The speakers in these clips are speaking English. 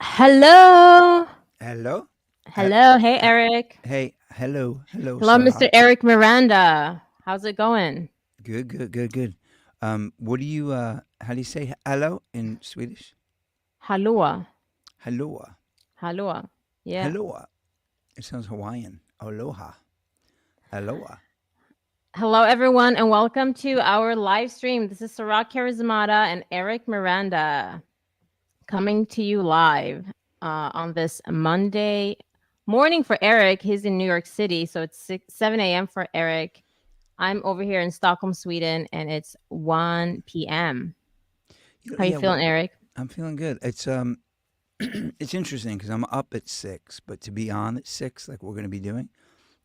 Hello. Hello? Uh, Hello. Hey, uh, Eric. hello, Hello, Sarah. Mr. Eric Miranda. How's it going? Good. What do you, how do you say hello in Swedish? Halloa. Helloa. Halloa. Yeah. Helloa. It sounds Hawaiian. Aloha. Aloha. Hello, everyone, and welcome to our live stream. This is Sarah Charismata and Eric Miranda coming to you live on this Monday morning for Eric. He's in New York City, so it's 7 a.m. for Eric. I'm over here in Stockholm, Sweden, and it's 1 p.m. How are you Yeah, feeling, Eric? I'm feeling good. It's interesting because I'm up at 6, but to be on at 6, like we're going to be doing,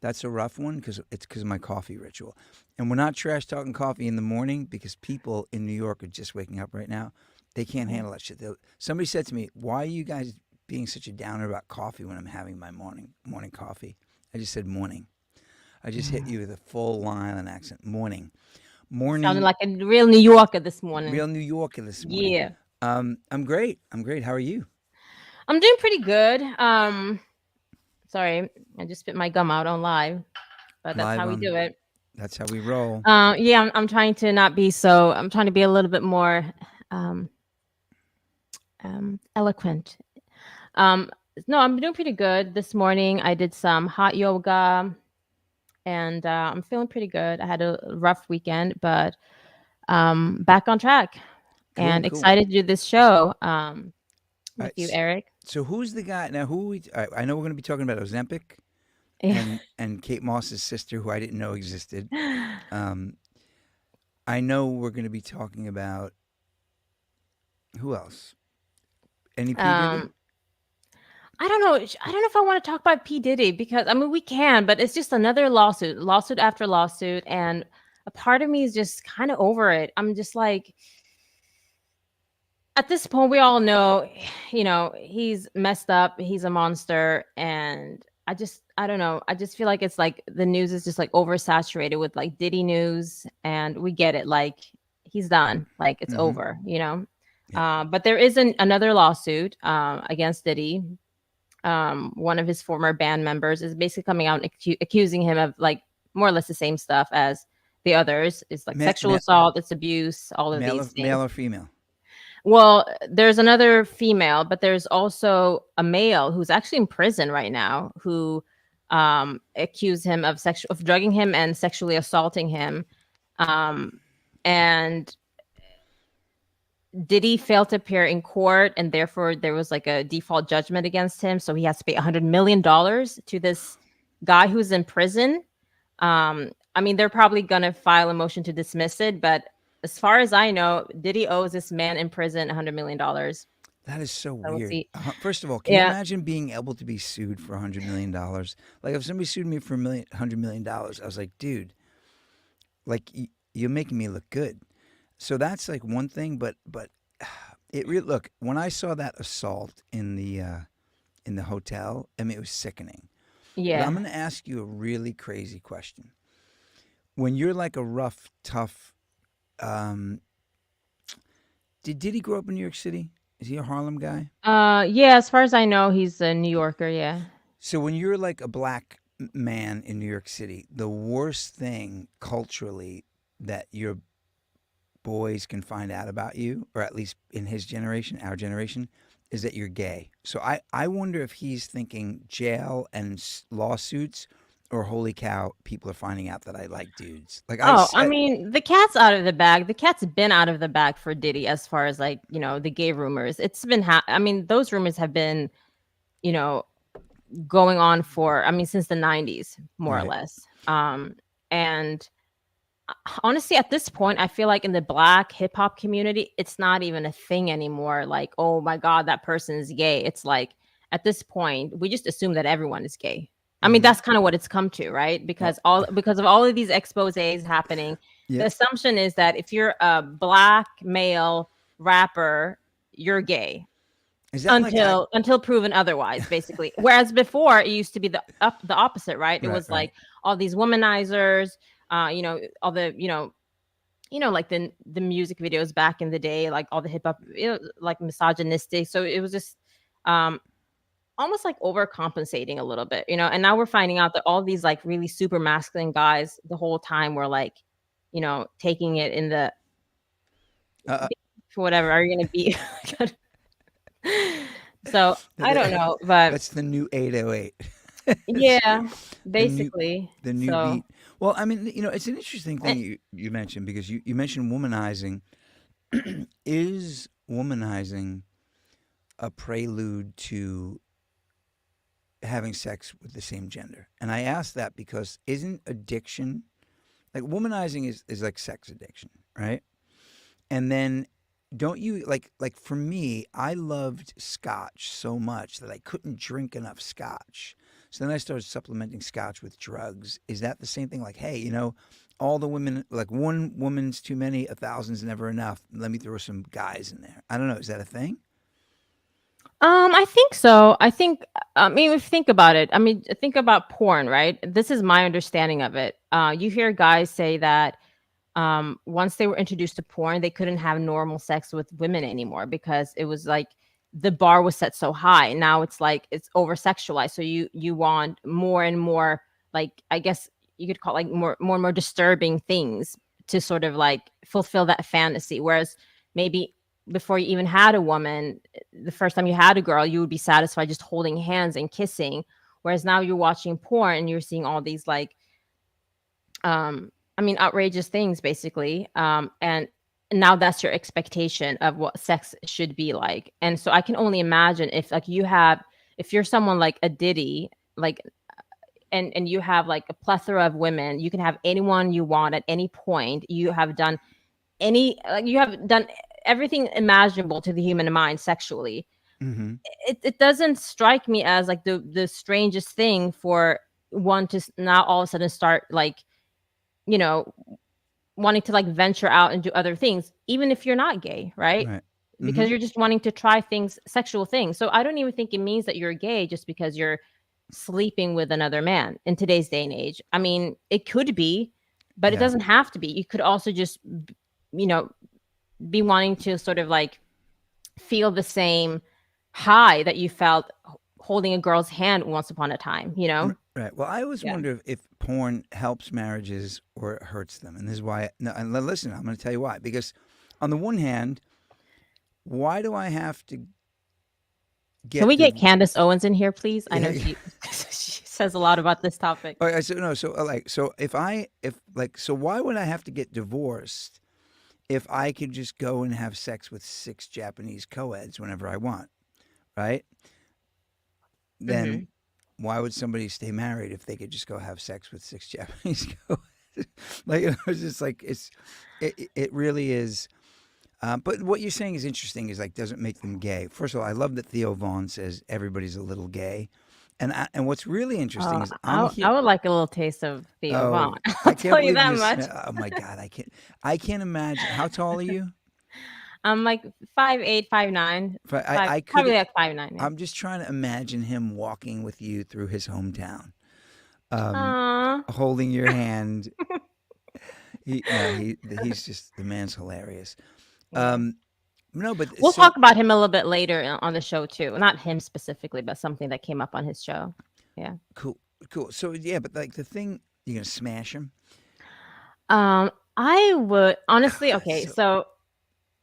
that's a rough one because of my coffee ritual. And we're not trash talking coffee in the morning because people in New York are just waking up right now. They can't Mhm. handle that shit. Somebody said to me, "Why are you guys being such a downer about coffee when I'm having my morning coffee?" I just said morning. I just hit you with a full line and accent. Sounding Morning, like a real New Yorker this morning. real New Yorker this morning. Yeah. I'm great. I'm great. How are you? I'm doing pretty good. Sorry, I just spit my gum out on live, but that's Live how we on. do it. That's how we roll. Yeah, I'm trying to not be so, I'm trying to be a little bit more um, eloquent. Um, no, I'm doing pretty good. This morning, I did some hot yoga and I'm feeling pretty good. I had a rough weekend, but back on track Cool, and cool. excited to do this show All with right. you, Eric. So who's the guy now? I know we're going to be talking about Ozempic and Kate Moss's sister, who I didn't know existed. Um, I know we're going to be talking about who else? Any P Diddy? um, I don't know. I don't know if I want to talk about P. Diddy because I mean we can, but it's just another lawsuit after lawsuit, and a part of me is just kind of over it. I'm just like, at this point, we all know, he's messed up. He's a monster, and I don't know. I just feel like it's like the news is just like oversaturated with like Diddy news, and we get it. Like he's done. Like it's Mm-hmm. over. Yeah. But there is another lawsuit against Diddy. One of his former band members is basically coming out and accusing him of like more or less the same stuff as the others. It's like Ma- sexual ma- assault, it's abuse, all of male, these or, male things. or female? Well, there's another female, but there's also a male who's actually in prison right now who accused him of drugging him and sexually assaulting him. Um, and Diddy failed to appear in court, and therefore there was like a default judgment against him. So he has to pay $100 million to this guy who's in prison. I mean, they're probably gonna file a motion to dismiss it, but as far as I know, Diddy owes this man in prison $100 million. That is so So we'll weird. see. First of all, can you Yeah. imagine being able to be sued for $100 million? Like if somebody sued me for $100 million, I was like, dude, like you're making me look good. So that's like one thing, but look, when I saw that assault in the hotel, I mean it was sickening. But I'm Yeah. going to ask you a really crazy question. When you're like a rough, tough, um, did he grow up in New York City? Is he a Harlem guy? Yeah, as far as I know, he's a New Yorker, yeah. So when you're like a black man in New York City, the worst thing culturally that your boys can find out about you, or at least in his generation, our generation, is that you're gay. So I wonder if he's thinking jail and lawsuits, or holy cow, people are finding out that I like dudes. Like I Oh, I said, mean, the cat's out of the bag. The cat's been out of the bag for Diddy as far as like, the gay rumors. It's been I mean, those rumors have been, you know, going on for I mean, since the 90s, more or right. less. And honestly, at this point, I feel like in the black hip hop community, it's not even a thing anymore. Like, oh my God, that person is gay. It's like at this point, we just assume that everyone is gay. I mean, Mm-hmm. that's kind of what it's come to, right? Well, Because of all of these exposés happening, the yep. assumption is that if you're a black male rapper, you're gay Is that like until proven otherwise, basically. Whereas before, it used to be the opposite, right? It right, was right. like all these womanizers, all the like the music videos back in the day, like all the hip hop, like misogynistic. So it was just um, almost like overcompensating a little bit, and now we're finding out that all these like really super masculine guys the whole time were like, taking it in the Uh, for whatever are you going to be. So I don't that- know, but that's the new 808. It's yeah, the new basically. the new So beat. Well, I mean, it's an interesting eh, thing you mentioned because you mentioned womanizing. Is womanizing a prelude to having sex with the same gender? And I ask that because isn't addiction like womanizing is like sex addiction, right? And then don't you like for me, I loved scotch so much that I couldn't drink enough scotch. So then I started supplementing scotch with drugs. Is that the same thing? Like, hey, all the women, like one woman's too many, a thousand's never enough. Let me throw some guys in there. I don't know. Is that a thing? I think so. I think, I mean, if you think about it, I mean, think about porn, right? This is my understanding of it. You hear guys say that once they were introduced to porn, they couldn't have normal sex with women anymore because it was like the bar was set so high. Now it's like it's over sexualized. So you want more and more, like, I guess you could call it like more and more disturbing things to sort of like fulfill that fantasy. Whereas maybe before you even had a woman, the first time you had a girl, you would be satisfied just holding hands and kissing. Whereas now you're watching porn and you're seeing all these like I mean, outrageous things basically. And now that's your expectation of what sex should be like. And so I can only imagine if like if you're someone like a Diddy, like, and you have like a plethora of women, you can have anyone you want at any point. You have done everything imaginable to the human mind sexually. Mm-hmm. It doesn't strike me as like the strangest thing for one to now all of a sudden start like, you know, wanting to like venture out and do other things, even if you're not gay, right? Right. Mm-hmm. Because you're just wanting to try things, sexual things. So I don't even think it means that you're gay just because you're sleeping with another man in today's day and age. I mean, it could be, but it Yeah. doesn't have to be. You could also just, you know, be wanting to sort of like feel the same high that you felt holding a girl's hand once upon a time, you know? Right. Well, I always Yeah. wonder if porn helps marriages or it hurts them, and this is why. No, and listen, I'm going to tell you why. Because on the one hand, why do I have to Can get we get the? Candace Owens in here, please? I Yeah. know Yeah. she says a lot about this topic. All right, I said no. So so if like so why would I have to get divorced if I could just go and have sex with six Japanese co-eds whenever I want, right? Then Hmm. why would somebody stay married if they could just go have sex with six Japanese co-eds? Like it's just like it really is. But what you're saying is interesting. Is like doesn't make them gay. First of all, I love that Theo Vaughn says everybody's a little gay, and what's really interesting is I'm I here. would like a little taste of Theo Oh, Vaughn. I I'll can't tell you believe that you much. smell. Oh my God, I can't. I can't imagine. How tall are you? I'm like 5'8", 5'9", If I probably could. like 5'9". Yeah. I'm just trying to imagine him walking with you through his hometown, Aw. holding your hand. He no, he's just the man's hilarious. Yeah. Um, no, but We'll so talk about him a little bit later on the show too. Not him specifically, but something that came up on his show. Yeah. cool, cool. So yeah, but like the thing, you're gonna smash him. I would honestly. Okay, So so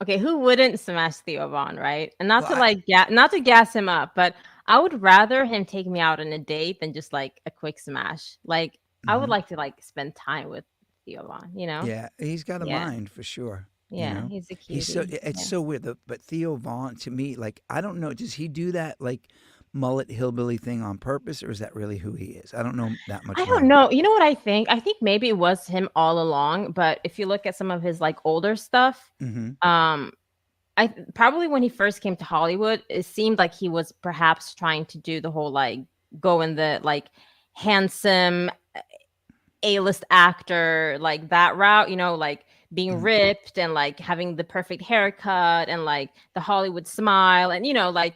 okay, who wouldn't smash Theo Vaughn, right? And not well, to like not to gas him up, but I would rather him take me out on a date than just like a quick smash. Like I would mhm. like to like spend time with Theo Vaughn, you know? Yeah, he's got a Yeah. mind for sure. Yeah, he's a He's so cutie. it's Yeah. so weird. But Theo Vaughn to me, like I don't know, does he do that like mullet hillbilly thing on purpose, or is that really who he is? I don't know that I much don't more. know. You know what I think? I think maybe it was him all along, but if you look at some of his like older stuff, Mm-hmm. um I probably when he first came to Hollywood, it seemed like he was perhaps trying to do the whole like go in the like handsome A-list actor, like that route, like being Mm-hmm. ripped and like having the perfect haircut and like the Hollywood smile and like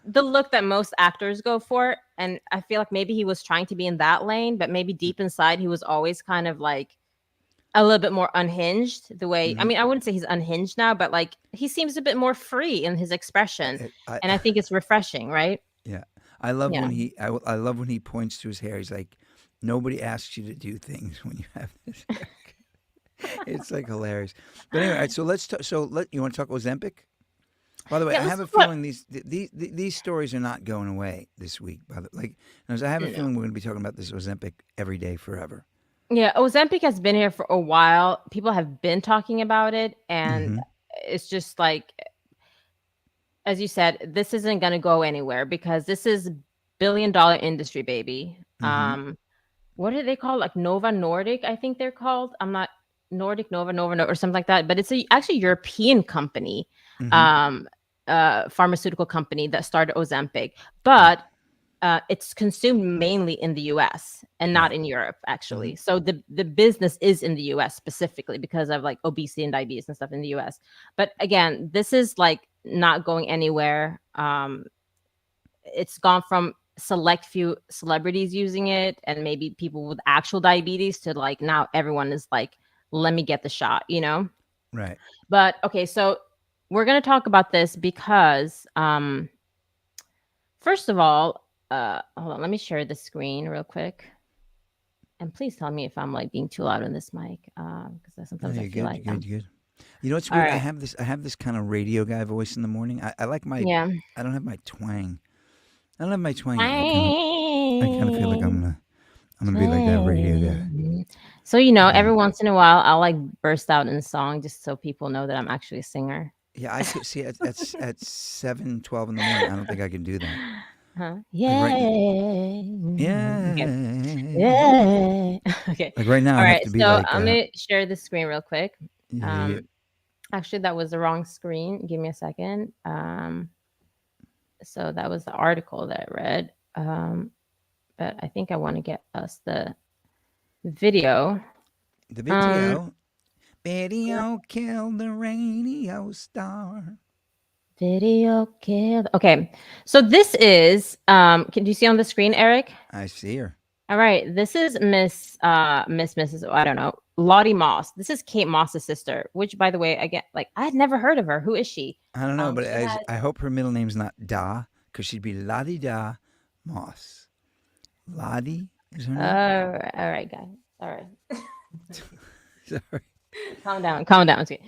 the look that most actors go for. And I feel like maybe he was trying to be in that lane, but maybe deep inside he was always kind of like a little bit more unhinged. The way, I Hmm. mean, I wouldn't say he's unhinged now, but like he seems a bit more free in his expression, I, and I think it's refreshing, right? yeah, I love Yeah. when I love when he points to his hair. He's like, nobody asks you to do things when you have this hair. It's like hilarious. But anyway, all right, so let's you want to talk Ozempic? By the way, Yeah, I let's have a talk about. feeling these stories are not going away this week. By the like, as I have a No. feeling we're going to be talking about this Ozempic every day forever. Yeah, Ozempic has been here for a while. People have been talking about it, and Mm-hmm. it's just like, as you said, this isn't going to go anywhere because this is billion-dollar industry, baby. Mm-hmm. What do they call, like Nova Nordic? I think they're called. I'm not Nordic Nova or something like that, but it's a actually European company, Mm-hmm. um, pharmaceutical company that started Ozempic, Right. but it's consumed mainly in the US and not Right. in Europe, Mm-hmm. actually. So the business is in the US specifically because of like obesity and diabetes and stuff in the US. But again, this is like not going anywhere. It's gone from select few celebrities using it and maybe people with actual diabetes to like now everyone is like, let me get the shot, you know? Right. But okay, so we're gonna talk about this because first of all, hold on, let me share the screen real quick. And please tell me if I'm like being too loud on this mic, because No, sometimes I you're feel good. like You're good. You're good. You know what's all weird? right, I have this kind of radio guy voice in the morning. I like my. yeah. I don't have my twang. I don't have my twang yet. I kind of feel like Twang, I'm gonna be like that radio guy. twang. So every Um, once in a while, I'll like burst out in song just so people know that I'm actually a singer. yeah, I could see at 7:12 in the morning. I don't think I can do that. Huh? Like Yeah. right. Okay. Yeah. Yeah. Okay. Like right now, All I'd have right. to be So like, I'm gonna share the screen real quick. yeah. Um, Actually, that was the wrong screen. Give me a second. So that was the article that I read. But I think I want to get us the video. The Um, video killed the radio star. Video killed. Okay, so this is. Can you see on the screen, Eric? I see her. All right, this is Mrs. I don't know, Lottie Moss. This is Kate Moss's sister. Which, by the way, again, like I had never heard of her. Who is she? I don't know, but She has. I hope her middle name's not Da, because she'd be Lottie Da Moss. Lottie is her name? All right, guys. All right. Sorry. Calm down, calm down. Okay.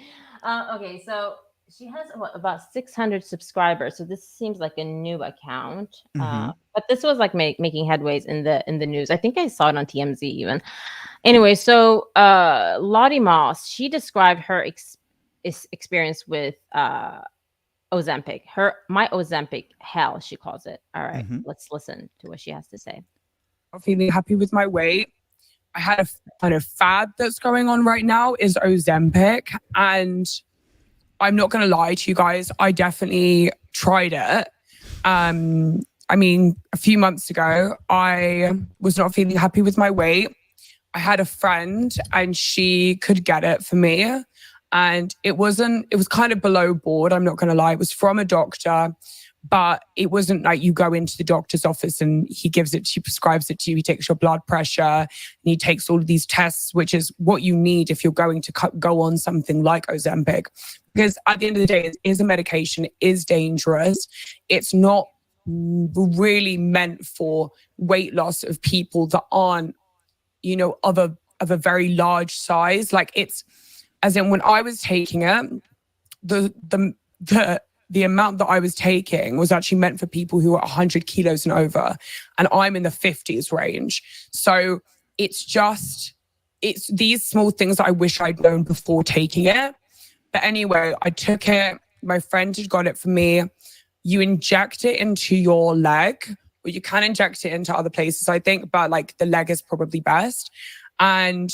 Okay, so she has what, about 600 subscribers. So this seems like a new account. Mm-hmm. But this was like making headways in the news. I think I saw it on TMZ even. Anyway, so Lottie Moss, she described her experience with Ozempic. My Ozempic hell, she calls it. All right, Mm-hmm. let's listen to what she has to say. Not feeling happy with my weight. I had a kind of fad that's going on right now is Ozempic. And I'm not going to lie to you guys. I definitely tried it. I mean, a few months ago, I was not feeling happy with my weight. I had a friend and she could get it for me. And it was kind of below board. I'm not going to lie. It was from a doctor, but it wasn't like you go into the doctor's office and he prescribes it to you. He takes your blood pressure and he takes all of these tests, which is what you need if you're going to go on something like Ozempic. Because at the end of the day, it is a medication, it is dangerous. It's not really meant for weight loss of people that aren't, of a very large size. Like it's, as in when I was taking it, the amount that I was taking was actually meant for people who are 100 kilos and over, and I'm in the 50s range. So it's these small things that I wish I'd known before taking it. But anyway, I took it. My friend had got it for me. You inject it into your leg, or you can inject it into other places, I think, but like the leg is probably best. And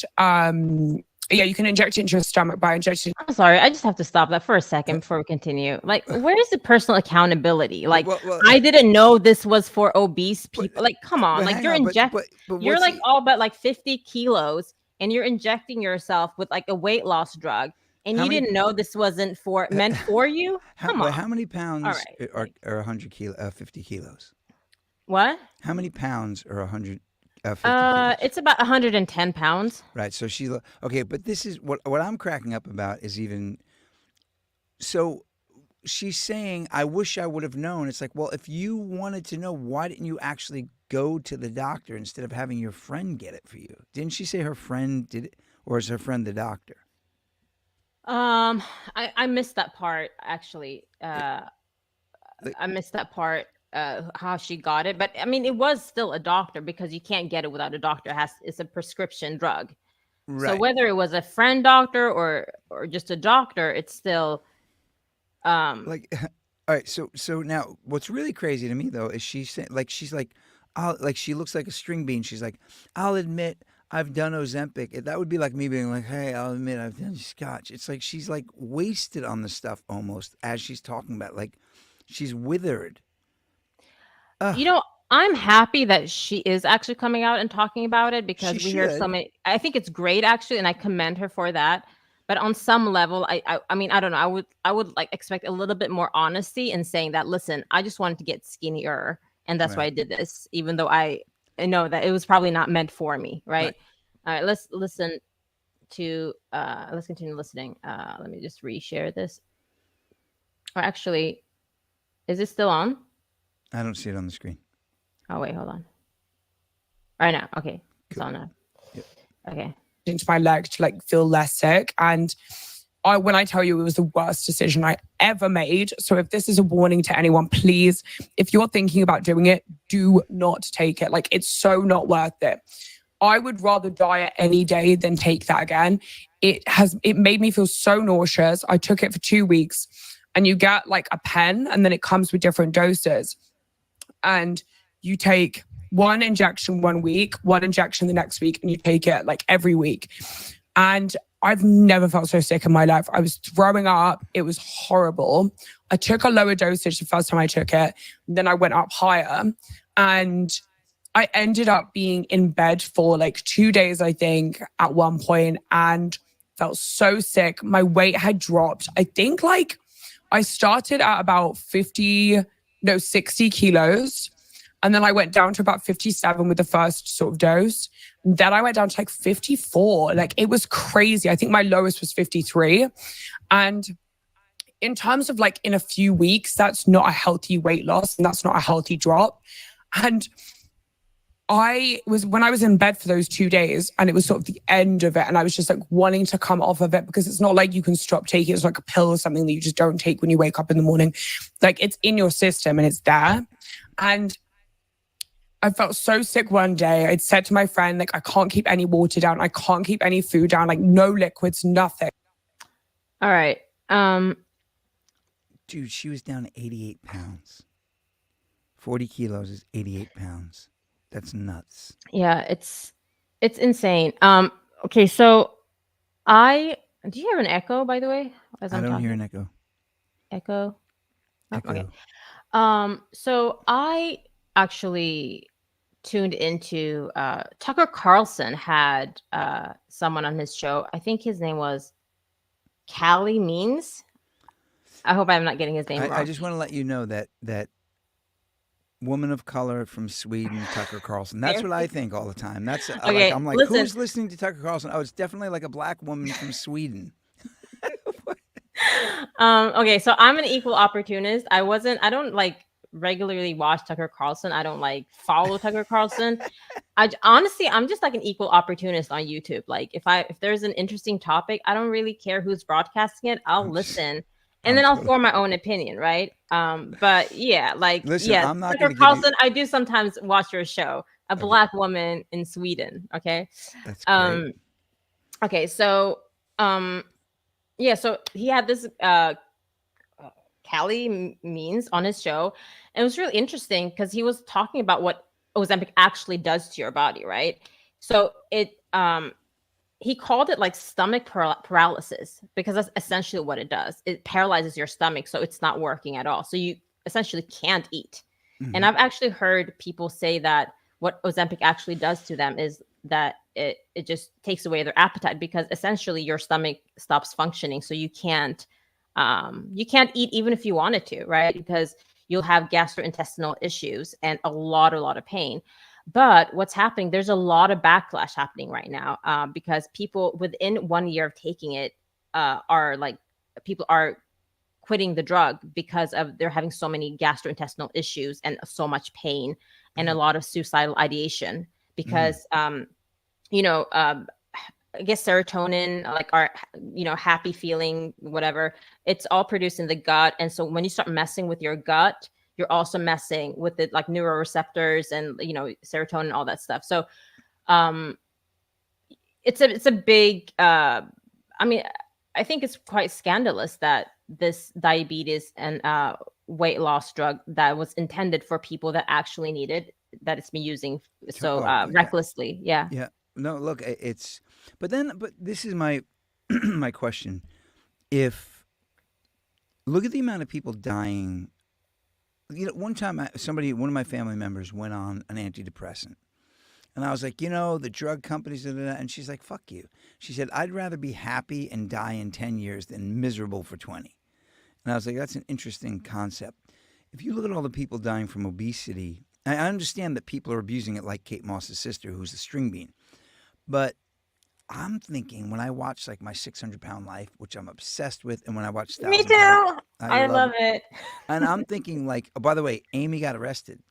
yeah, you can inject it into your stomach by injecting. I'm sorry, I just have to stop that for a second before we continue. Like, where is the personal accountability? Like, Well, I didn't know this was for obese but people. Like, come on, but like hang on, but you're what's like he? all but like 50 kilos and you're injecting yourself with like a weight loss drug and How you many? didn't know this wasn't meant for you? Come on. How many All pounds right. are Like, 100 kilo 50 kilos? what? How many pounds are 100 50 kilos. It's about 110 pounds. Right. So okay, but this is what I'm cracking up about is even so she's saying, I wish I would have known. It's like, well, if you wanted to know, why didn't you actually go to the doctor instead of having your friend get it for you? Didn't she say her friend did it, or is her friend the doctor? I missed that part actually. Like, I missed that part. How she got it, but I mean, it was still a doctor because you can't get it without a doctor. It's a prescription drug. So right. whether it was a friend doctor or just a doctor, it's still Like, all right. So now, what's really crazy to me though is she's saying, like, she's like, like she looks like a string bean. She's like, I'll admit I've done Ozempic. That would be like me being like, hey, I'll admit I've done Scotch. It's like she's like wasted on the stuff almost as she's talking about. Like, she's withered. you know, I'm happy that she is actually coming out and talking about it She because we hear so should. many. I think it's great actually, and I commend her for that. But on some level, I mean, I don't know. I would like expect a little bit more honesty in saying that. Listen, I just wanted to get skinnier, and that's why I Right. did this, even though I know that it was probably not meant for me. Right. Right. All right. Let's listen to. Let's continue listening. Let me just reshare this. Or actually, is it still on? I don't see it on the screen. Oh wait, hold on. Right now, okay, it's Cool. on now. Yep. Okay. into my leg to like feel less sick. And when I tell you it was the worst decision I ever made. So if this is a warning to anyone, please, if you're thinking about doing it, do not take it. Like, it's so not worth it. I would rather diet any day than take that again. It made me feel so nauseous. I took it for 2 weeks, and you get like a pen and then it comes with different doses. And you take one injection 1 week, one injection the next week, and you take it like every week. And I've never felt so sick in my life. I was throwing up. It was horrible. I took a lower dosage the first time I took it. Then I went up higher. And I ended up being in bed for like 2 days, I think, at one point, and felt so sick. My weight had dropped. I think like I started at about 60 kilos. And then I went down to about 57 with the first sort of dose. Then I went down to like 54. Like, it was crazy. I think my lowest was 53. And in terms of like in a few weeks, that's not a healthy weight loss and that's not a healthy drop. And when I was in bed for those 2 days, and it was sort of the end of it, and I was just like wanting to come off of it, because it's not like you can stop taking it. It's like a pill or something that you just don't take when you wake up in the morning. Like, it's in your system and it's there. And I felt so sick one day. I'd said to my friend, like, I can't keep any water down. I can't keep any food down, like no liquids, nothing. All right. Dude, she was down to 88 pounds. 40 kilos is 88 pounds. That's nuts. Yeah, it's insane. Okay, so do you hear an echo, by the way, as I I'm don't talking? hear an echo. Echo. Oh, Echo. okay. So I actually tuned into Tucker Carlson had someone on his show. I think his name was Callie Means. I hope I'm not getting his name wrong. I just want to let you know that woman of color from Sweden, Tucker Carlson. That's what I think all the time. That's Okay, I'm like, listen. who's listening to Tucker Carlson? Oh, it's definitely like a black woman from Sweden. Okay, so I'm an equal opportunist. I don't like regularly watch Tucker Carlson. I don't like follow Tucker Carlson. Honestly, I'm just like an equal opportunist on YouTube. Like, if there's an interesting topic, I don't really care who's broadcasting it. I'll listen. And then I'll form my own opinion, right? But yeah, like, Listen, yeah, I'm not Tucker gonna Carlson, I do sometimes watch your show. A black woman in Sweden, okay? That's great. Okay, so yeah, so he had this Callie Means on his show. And it was really interesting because he was talking about what Ozempic actually does to your body, right? So he called it like stomach paralysis, because that's essentially what it does. It paralyzes your stomach, so it's not working at all. So you essentially can't eat. Mm-hmm. And I've actually heard people say that what Ozempic actually does to them is that it just takes away their appetite, because essentially your stomach stops functioning. So you can't eat even if you wanted to, right? Because you'll have gastrointestinal issues and a lot of pain. But what's happening, there's a lot of backlash happening right now, because people within 1 year of taking it are like, people are quitting the drug because of they're having so many gastrointestinal issues and so much pain and a lot of suicidal ideation because you know I guess serotonin, like our happy feeling, whatever, it's all produced in the gut. And so when you start messing with your gut, you're also messing with the like neuroreceptors and serotonin, all that stuff. So um it's a big I mean, I think it's quite scandalous that this diabetes and weight loss drug that was intended for people that actually need it, that it's been using so Oh, yeah. recklessly. Yeah. Yeah. No, look, but this is my my question. If look at the amount of people dying. One time one of my family members went on an antidepressant. And I was like, the drug companies, da, da, da. And she's like, fuck you. She said, I'd rather be happy and die in 10 years than miserable for 20. And I was like, that's an interesting concept. If you look at all the people dying from obesity, I understand that people are abusing it like Kate Moss's sister, who's a string bean. But I'm thinking when I watch like my 600-pound life, which I'm obsessed with, and when I watch Me 1,000 pound, too. I love it. And I'm thinking like, oh, by the way, Amy got arrested.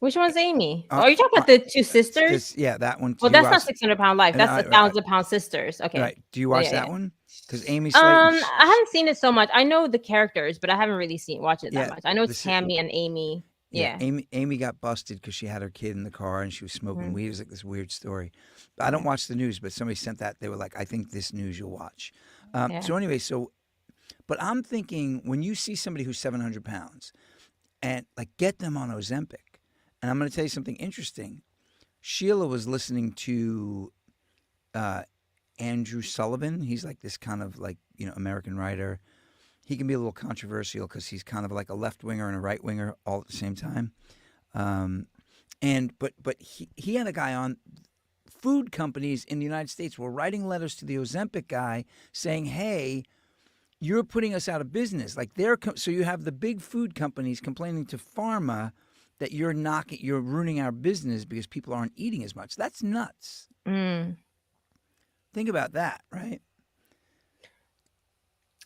Which one's Amy? Oh, are you talking about the two sisters? Yeah, that one. Well, that's not 600-pound life. That's Right, 1,000-pound sisters. Okay. Right. Do you watch Yeah, that yeah. one? Because Amy Slayton. I haven't seen it so much. I know the characters, but I haven't really watched it that Yeah, much. I know it's Tammy and Amy. Yeah. Amy got busted because she had her kid in the car and she was smoking weed. It was like this weird story. I don't watch the news, but somebody sent that. They were like, I think this news you'll watch. So anyway, but I'm thinking when you see somebody who's 700 pounds and like get them on Ozempic. And I'm going to tell you something interesting. Sheila was listening to Andrew Sullivan. He's like this kind of like, American writer. He can be a little controversial because he's kind of like a left winger and a right winger all at the same time. But he had a guy on. Food companies in the United States were writing letters to the Ozempic guy saying, "Hey, you're putting us out of business." Like so you have the big food companies complaining to pharma that you're ruining our business because people aren't eating as much. That's nuts. Think about that, right?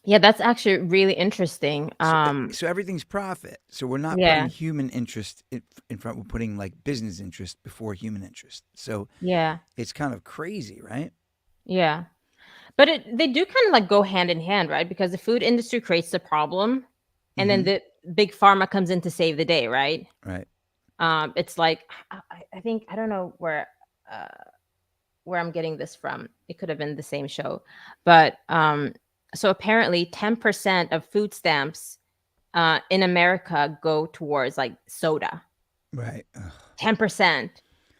Yeah, that's actually really interesting. So everything's profit. So we're not putting human interest in front. We're putting like business interest before human interest. So it's kind of crazy, right? Yeah. But they do kind of like go hand in hand, right? Because the food industry creates the problem and then the big pharma comes in to save the day, right? Right. It's like, I think, I don't know where I'm getting this from. It could have been the same show. But so apparently 10% of food stamps in America go towards like soda. Right. 10%.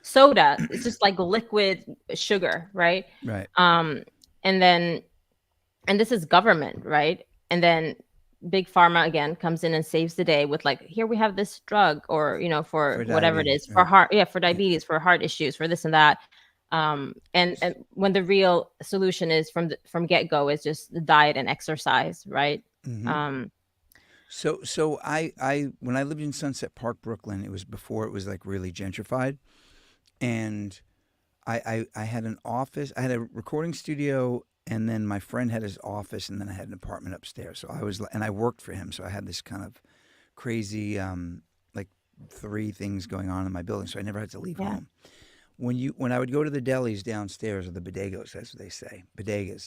Soda, it's just like liquid sugar, right? Right. And this is government, right? And then big pharma again comes in and saves the day with like, here we have this drug, or for whatever it is, for heart, for diabetes, for heart issues, for this and that. And when the real solution is from get-go is just the diet and exercise, right? So I when I lived in Sunset Park, Brooklyn, it was before it was like really gentrified, and I had an office. I had a recording studio, and then my friend had his office, and then I had an apartment upstairs. So I worked for him. So I had this kind of crazy like 3 things going on in my building. So I never had to leave home. When I would go to the delis downstairs, or the bodegos, that's what they say, bodega,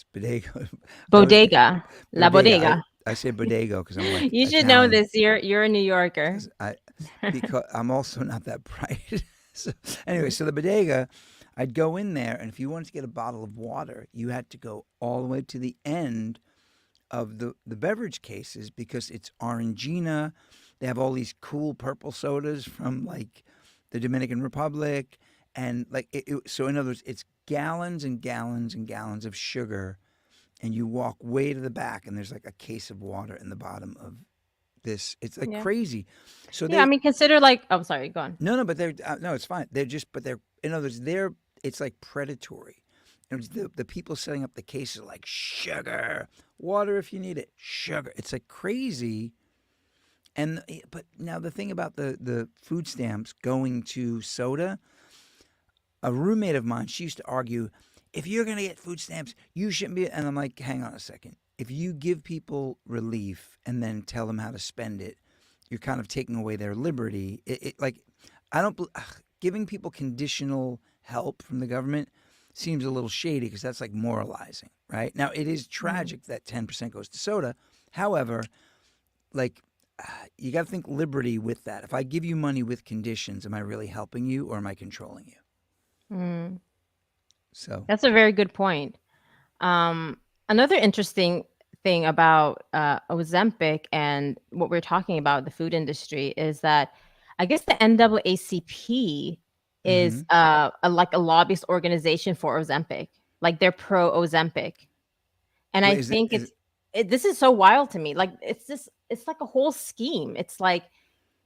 la bodega. I say bodego because I'm like, you should Italian. know this. You're a New Yorker. Because I'm also not that bright. So anyway, so the bodega, I'd go in there, and if you wanted to get a bottle of water, you had to go all the way to the end of the beverage cases because it's Orangina. They have all these cool purple sodas from like the Dominican Republic. And like so in other words, it's gallons and gallons and gallons of sugar, and you walk way to the back, and there's like a case of water in the bottom of this. It's like crazy. So I mean, consider like, I'm sorry, go on. No, but they're no, it's fine. They're in other words, it's like predatory. The people setting up the cases are like sugar, water if you need it, sugar. It's like crazy. And but now the thing about the food stamps going to soda, a roommate of mine, she used to argue, if you're going to get food stamps, you shouldn't be. And I'm like, hang on a second. If you give people relief and then tell them how to spend it, you're kind of taking away their liberty. Like, I don't, giving people conditional help from the government seems a little shady because that's like moralizing, right? Now, it is Mm. tragic that 10% goes to soda. However, like, you got to think liberty with that. If I give you money with conditions, am I really helping you or am I controlling you? Mm. So, That's a very good point. Another interesting thing about Ozempic and what we're talking about, the food industry, is that I guess the NAACP is mhm. like a lobbyist organization for Ozempic. Like they're pro Ozempic. And I Wait, is it? think Is it this is so wild to me. Like it's like a whole scheme. It's like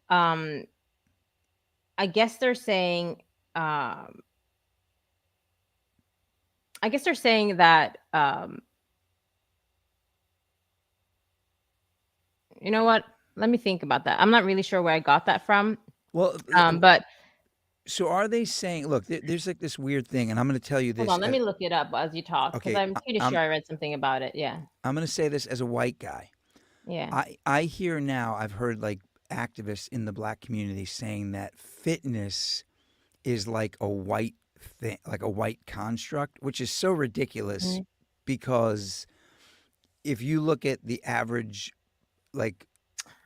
um I guess they're saying um I guess they're saying that you know what? Let me think about that. I'm not really sure where I got that from. well? But So are they saying? Look, there's like this weird thing, and I'm going to tell you hold this. on, let me look it up as you talk because Okay, I'm pretty sure I read something about it. Yeah. I'm going to say this as a white guy. Yeah. I hear now. I've heard like activists in the black community saying that fitness is like a white thing, like a white construct, which is so ridiculous Mhm. because if you look at the average like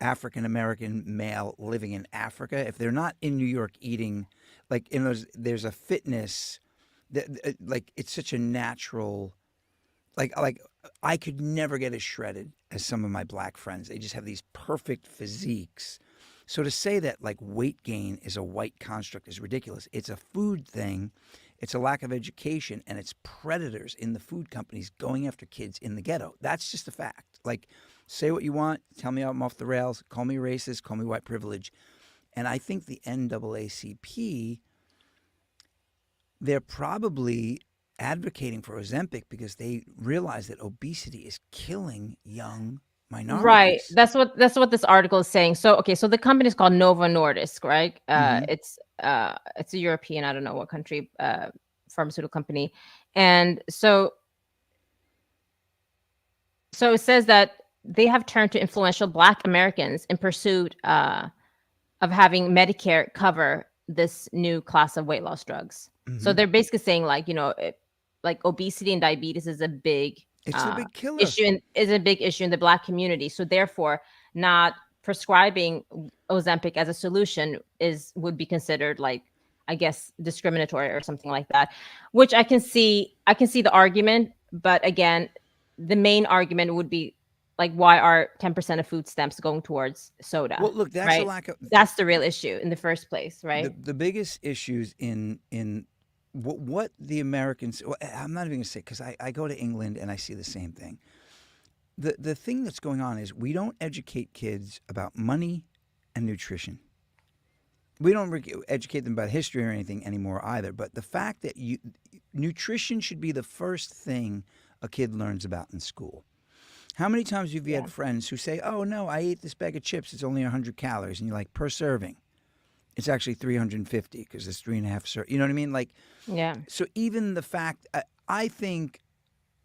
African American male living in Africa, if they're not in New York eating, like in those, there's a fitness that like it's such a natural. Like I could never get as shredded as some of my black friends. They just have these perfect physiques. So to say that like weight gain is a white construct is ridiculous. It's a food thing. It's a lack of education and it's predators in the food companies going after kids in the ghetto. That's just a fact. Like say what you want, tell me I'm off the rails, call me racist, call me white privilege. And I think the NAACP, they're probably advocating for Ozempic because they realize that obesity is killing young Right. minorities. That's what this article is saying. So okay, so the company is called Novo Nordisk, right? Mm-hmm. It's a European, I don't know what country, pharmaceutical company. And so it says that they have turned to influential Black Americans in pursuit of having Medicare cover this new class of weight loss drugs. So Mm-hmm. they're basically saying like, like obesity and diabetes is a big It's a big killer. issue in the Black community. So therefore, not prescribing Ozempic as a solution would be considered like, I guess, discriminatory or something like that, which I can see the argument, but again, the main argument would be like, why are 10% of food stamps going towards soda, Well, look, that's a right? lack of That's the real issue in the first place, the right? the biggest issues in what the Americans. Well, I'm not even going to say because I go to England and I see the same thing. The thing that's going on is we don't educate kids about money and nutrition. We don't educate them about history or anything anymore either. But the fact that nutrition should be the first thing a kid learns about in school. How many times have you Yeah. had friends who say, "Oh no, I ate this bag of chips. It's only 100 calories," and you're like, "Per serving, it's actually 350 because it's three and a half." You know what I mean? Like, Yeah. so even the fact, I think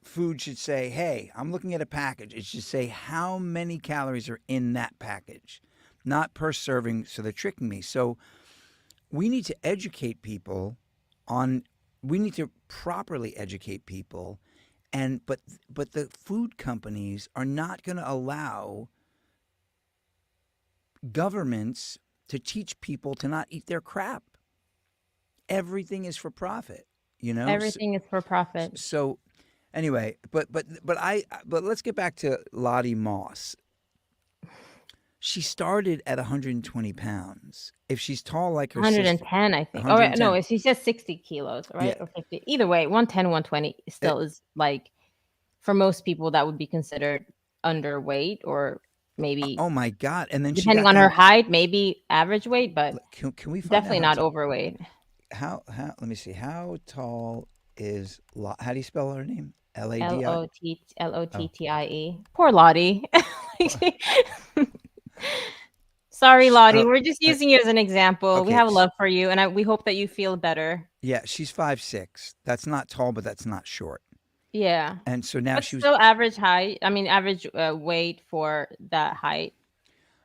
food should say, "Hey, I'm looking at a package." It should say how many calories are in that package, not per serving. So they're tricking me. So we need to educate people on. We need to properly educate people, and but the food companies are not going to allow governments to teach people to not eat their crap. Everything is for profit, you know. So, Everything is for profit. so anyway, but let's get back to Lottie Moss. She started at 120 pounds. If she's tall like her sister, 110, I think. Oh, wait, 110. no, she says 60 kilos, Yeah. right? Or 50. Either way, 110, 120 Uh, still is like, for most people, that would be considered underweight or maybe, oh my God! And then she depending got on her that. height, maybe average weight, but Can we find out definitely not overweight. how? Let me see. How tall is How do you spell her name? Ladi. Oh, Lottie. Poor Lottie. Sorry, Lottie. Oh, We're just using you as an example. We okay. have love for you, and we hope that you feel better. Yeah, she's 5'6". That's not tall, but that's not short. Yeah. And so now But she was still average height. I mean, average weight for that height.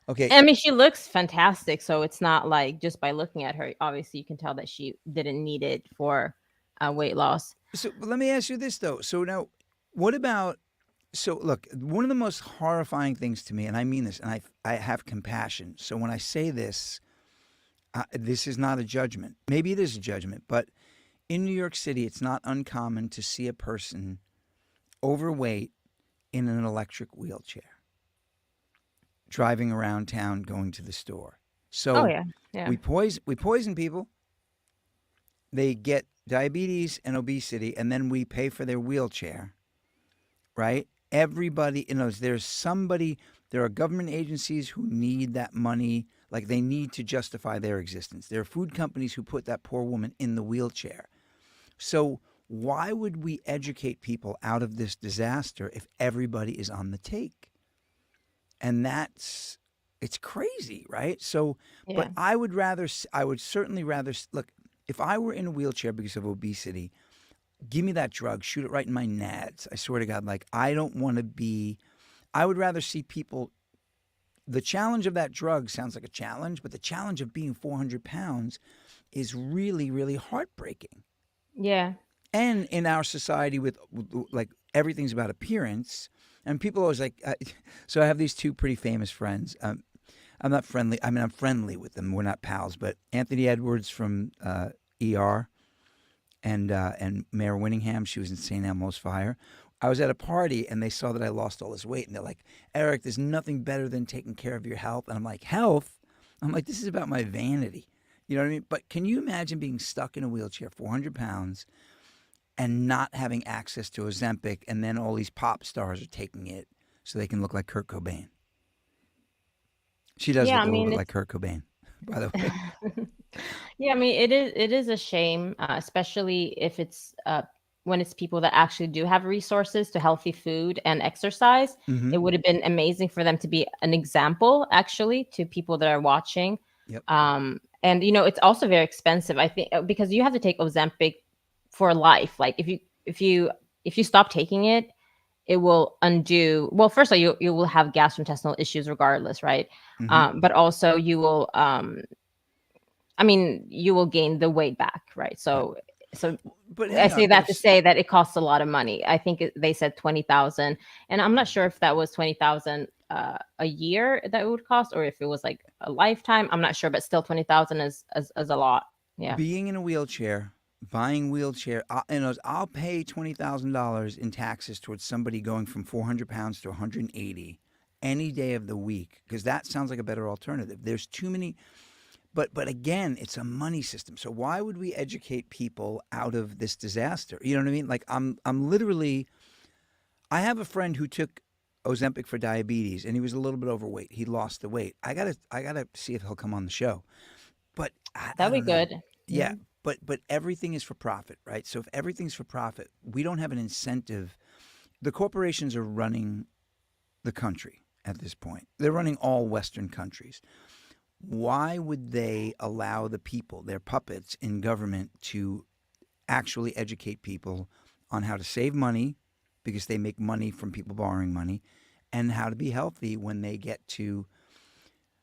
okay. I mean, she looks fantastic. So it's not like just by looking at her, obviously you can tell that she didn't need it for weight loss. So let me ask you this though. So now, what about? So look, one of the most horrifying things to me, and I mean this, and I have compassion. So when I say this, this is not a judgment. Maybe it is a judgment, but in New York City, it's not uncommon to see a person overweight in an electric wheelchair driving around town going to the store. Oh So yeah, yeah, we poison people. They get diabetes and obesity, and then we pay for their wheelchair, right? Everybody knows there's somebody, there are government agencies who need that money, like they need to justify their existence. There are food companies who put that poor woman in the wheelchair. So why would we educate people out of this disaster if everybody is on the take? And it's crazy, right? So, yeah, but I would certainly rather, look, if I were in a wheelchair because of obesity, give me that drug, shoot it right in my nads. I swear to God, like, I don't want to be, I would rather see people, the challenge of that drug sounds like a challenge, but the challenge of being 400 pounds is really, really heartbreaking. yeah. And in our society with like everything's about appearance, and people always like, so I have these two pretty famous friends. I'm not friendly. I mean, I'm friendly with them. We're not pals, but Anthony Edwards from ER and Mayor Winningham. She was in St. Elmo's Fire. I was at a party and they saw that I lost all this weight, and they're like, "Eric, there's nothing better than taking care of your health." And I'm like, "Health?" I'm like, "This is about my vanity." You know what I mean? But can you imagine being stuck in a wheelchair, 400 pounds, and not having access to Ozempic, and then all these pop stars are taking it so they can look like Kurt Cobain? She does Yeah, look I a little mean bit it's like Kurt Cobain, by the way. yeah, I mean it is a shame, especially if it's when it's people that actually do have resources to healthy food and exercise. Mm-hmm. It would have been amazing for them to be an example actually to people that are watching. Yep. And it's also very expensive, I think, because you have to take Ozempic for life. Like if you stop taking it, it will undo. Well, first of all, you will have gastrointestinal issues regardless, right? Mm-hmm. But also you will I mean, you will gain the weight back, right? Right. So But I hang on. say that to say that it costs a lot of money. I think they said 20,000, and I'm not sure if that was 20,000 a year that it would cost, or if it was like a lifetime. I'm not sure, but still 20,000 is a lot. Yeah, Being in a wheelchair, buying wheelchair, I'll pay $20,000 in taxes towards somebody going from 400 pounds to 180 any day of the week, because that sounds like a better alternative. There's too many. But again, it's a money system. So why would we educate people out of this disaster? You know what I mean? Like I'm literally, I have a friend who took Ozempic for diabetes, and he was a little bit overweight. He lost the weight. I gotta see if he'll come on the show. But I that'd be don't know. good. Yeah, Yeah, but everything is for profit, right? So if everything's for profit, we don't have an incentive. The corporations are running the country at this point. They're running all Western countries. Why would they allow the people, their puppets in government, to actually educate people on how to save money because they make money from people borrowing money, and how to be healthy when they get to,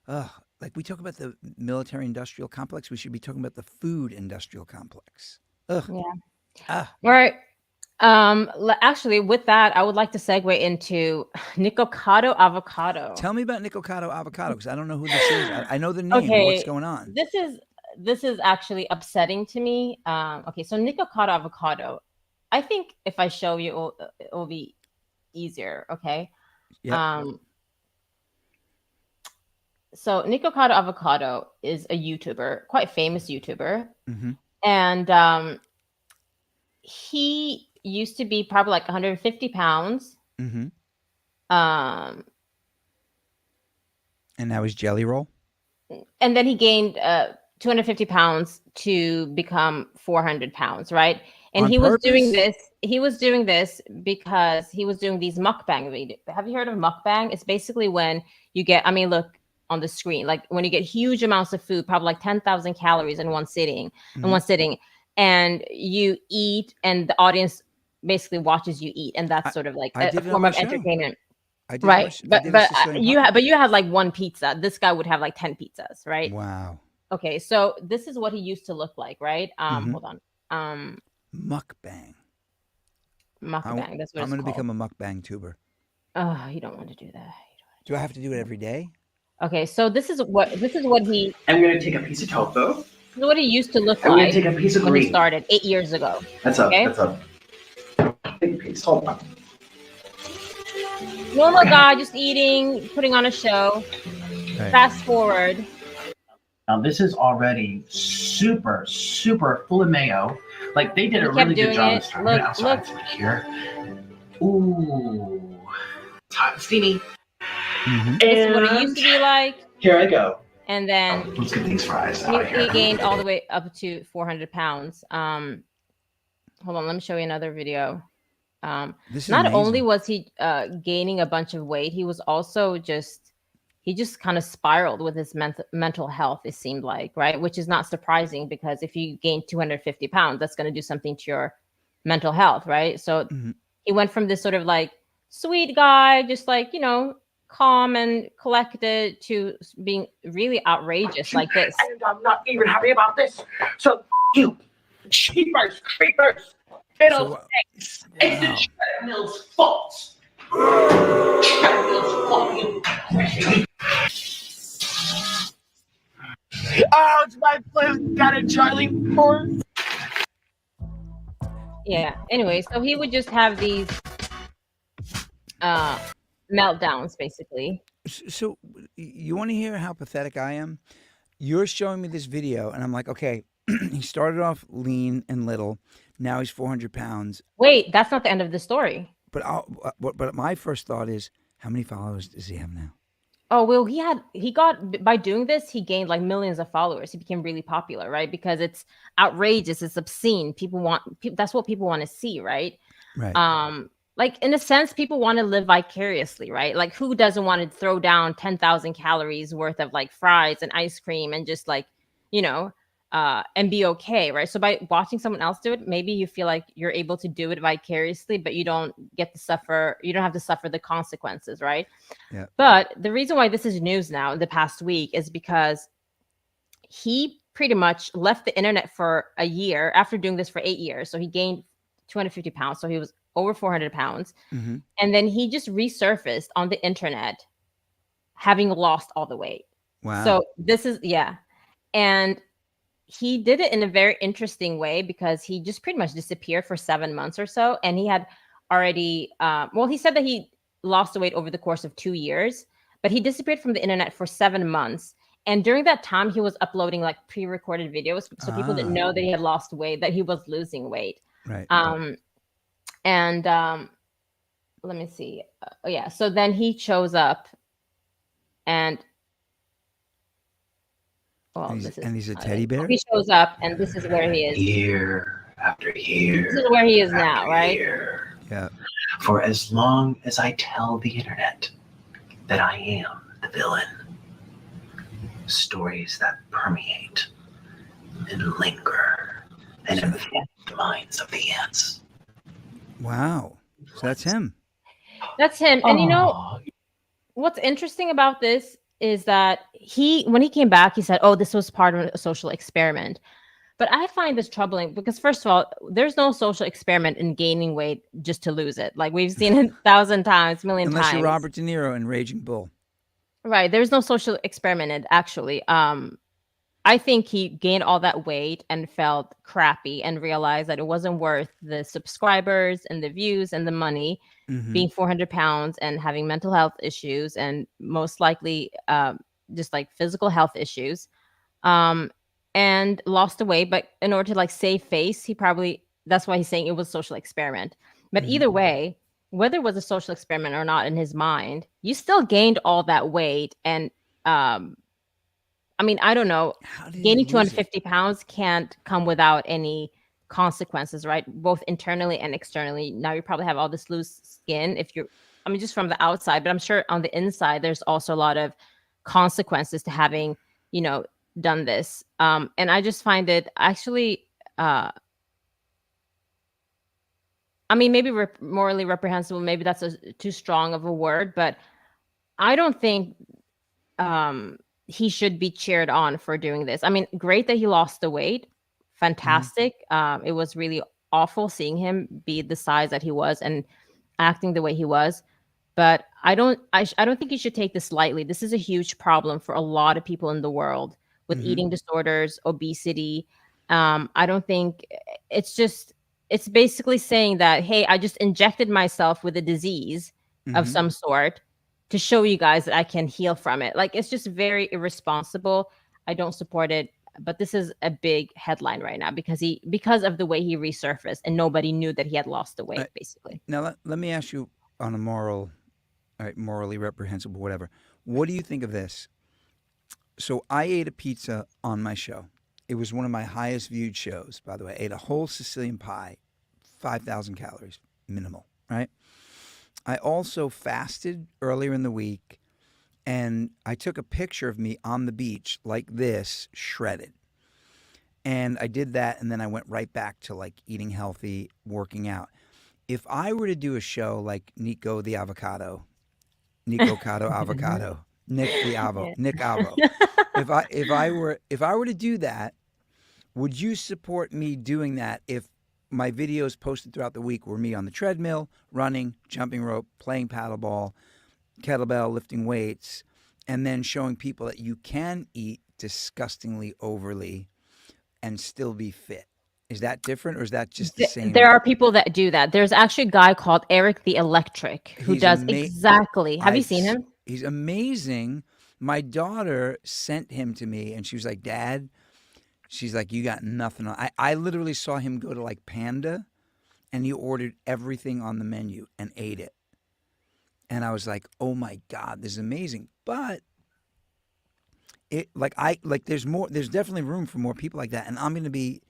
like we talk about the military industrial complex, we should be talking about the food industrial complex. Ugh. yeah. Ah. All right. Actually, with that, I would like to segue into Nicocado avocado. Tell me about Nicocado avocado, because I don't know who this is. I know the name, but what's Okay, going on? this is actually upsetting to me. Okay, so Nicocado avocado. I think if I show you, it'll be easier. Okay. Yep. Um, so Nicocado avocado is a YouTuber, quite famous YouTuber, Mm-hmm. and he used to be probably like 150 pounds. Mm-hmm. Um, And now he's Jelly Roll? and then he gained 250 pounds to become 400 pounds, right? And On he was doing purpose? this. He was doing this because he was doing these mukbang videos. Have you heard of mukbang? It's basically when you get. I mean, look. on the screen. Like when you get huge amounts of food, probably like 10,000 calories in one sitting, and you eat, and the audience basically watches you eat, and that's sort of like a form of entertainment. Right, but you had like one pizza. This guy would have like 10 pizzas, right? Wow. Okay, so this is what he used to look like, right? Hold on. Mukbang. Mukbang. That's what I'm going to become a mukbang tuber. Oh, you don't want to do that. Do I have to do it every day? Okay, so this is what he. I'm gonna take a piece of tofu. This is what he used to look I'm like gonna take a piece of when green. he started 8 years ago. That's a big piece. Hold on. Normal guy, just eating, putting on a show. Right. Fast forward. Now this is already super, super full of mayo. Like they did a really good job this time. Look here. Ooh, it's hot and steamy. This is what it used to be like. Here I go. And then let's get these fries out of here. He gained all the way up to 400 pounds. Hold on, let me show you another video. Not amazing. Only was he gaining a bunch of weight, he was also just kind of spiraled with his mental health, it seemed like, right? Which is not surprising, because if you gain 250 pounds, that's going to do something to your mental health, right? So he went from this sort of like sweet guy, just like, calm and collected, to being really outrageous like this. And I'm not even happy about this. So you, cheapers, creepers, fiddles, eggs. It's the treadmill's fault. Oh, it's my flu. Got it, Charlie. Yeah. Anyway, so he would just have these meltdowns, basically. So you want to hear how pathetic I am? You're showing me this video, and I'm like, okay, he started off lean and little. Now he's 400 pounds. Wait, that's not the end of the story. But my first thought is, how many followers does he have now? Oh, well, he got, by doing this, he gained like millions of followers. He became really popular, right? Because it's outrageous, it's obscene. That's what people want to see, right? Right. Like in a sense, people want to live vicariously, right? Like who doesn't want to throw down 10,000 calories worth of like fries and ice cream and just like, and be okay, right? So by watching someone else do it, maybe you feel like you're able to do it vicariously, but you don't have to suffer the consequences, right? Yeah. But the reason why this is news now in the past week is because he pretty much left the internet for a year after doing this for 8 years. So he gained 250 pounds. So he was over 400 pounds. And then he just resurfaced on the internet, having lost all the weight. Wow. So this is, and he did it in a very interesting way, because he just pretty much disappeared for 7 months or so. And he had already, he said that he lost the weight over the course of 2 years, but he disappeared from the internet for 7 months. And during that time, he was uploading like pre-recorded videos. So people didn't know that he had lost weight, that he was losing weight. Right. And let me see. So then he shows up, and he's a teddy bear. He shows up, and this is where he is. Year after year. This is where he is now, right? Year. Yeah. For as long as I tell the internet that I am the villain, stories that permeate and linger and infect the minds of the ants. Wow. So that's him. That's him. And what's interesting about this is that when he came back, he said, oh, this was part of a social experiment. But I find this troubling because, first of all, there's no social experiment in gaining weight just to lose it. Like we've seen it 1,000 times, million times. Unless you're Robert De Niro in Raging Bull. Right. There's no social experiment in it, actually. I think he gained all that weight and felt crappy and realized that it wasn't worth the subscribers and the views and the money, being 400 pounds and having mental health issues and most likely just like physical health issues, and lost the weight. But in order to like save face, that's why he's saying it was a social experiment. But either way, whether it was a social experiment or not in his mind, you still gained all that weight. And I mean, I don't know. Gaining 250 pounds can't come without any consequences, right? Both internally and externally. Now you probably have all this loose skin just from the outside, but I'm sure on the inside, there's also a lot of consequences to having, done this. And I just find it actually, I mean, maybe morally reprehensible. Maybe that's too strong of a word, but I don't think he should be cheered on for doing this. I mean, great that he lost the weight. Fantastic. It was really awful seeing him be the size that he was and acting the way he was. But I don't think you should take this lightly. This is a huge problem for a lot of people in the world with eating disorders, obesity. I don't think it's basically saying that, hey, I just injected myself with a disease of some sort to show you guys that I can heal from it. Like, it's just very irresponsible. I don't support it. But this is a big headline right now because of the way he resurfaced and nobody knew that he had lost the weight, basically. Now, let me ask you on a morally reprehensible, whatever. What do you think of this? So I ate a pizza on my show. It was one of my highest viewed shows, by the way. I ate a whole Sicilian pie, 5,000 calories, minimal, right? I also fasted earlier in the week, and I took a picture of me on the beach like this, shredded. And I did that, and then I went right back to like eating healthy, working out. If I were to do a show like Nico Cotto Avocado, Nick Avo, if I were to do that, would you support me doing that if my videos posted throughout the week were me on the treadmill, running, jumping rope, playing paddleball, kettlebell, lifting weights, and then showing people that you can eat disgustingly overly and still be fit? Is that different, or is that just the same? There are people that do that. There's actually a guy called Eric the Electric who does exactly. Have you seen him? He's amazing. My daughter sent him to me, and she was like, Dad, she's like, you got nothing on. I literally saw him go to like Panda, and he ordered everything on the menu and ate it. And I was like, oh my God, this is amazing. But there's definitely room for more people like that. And I'm going to be,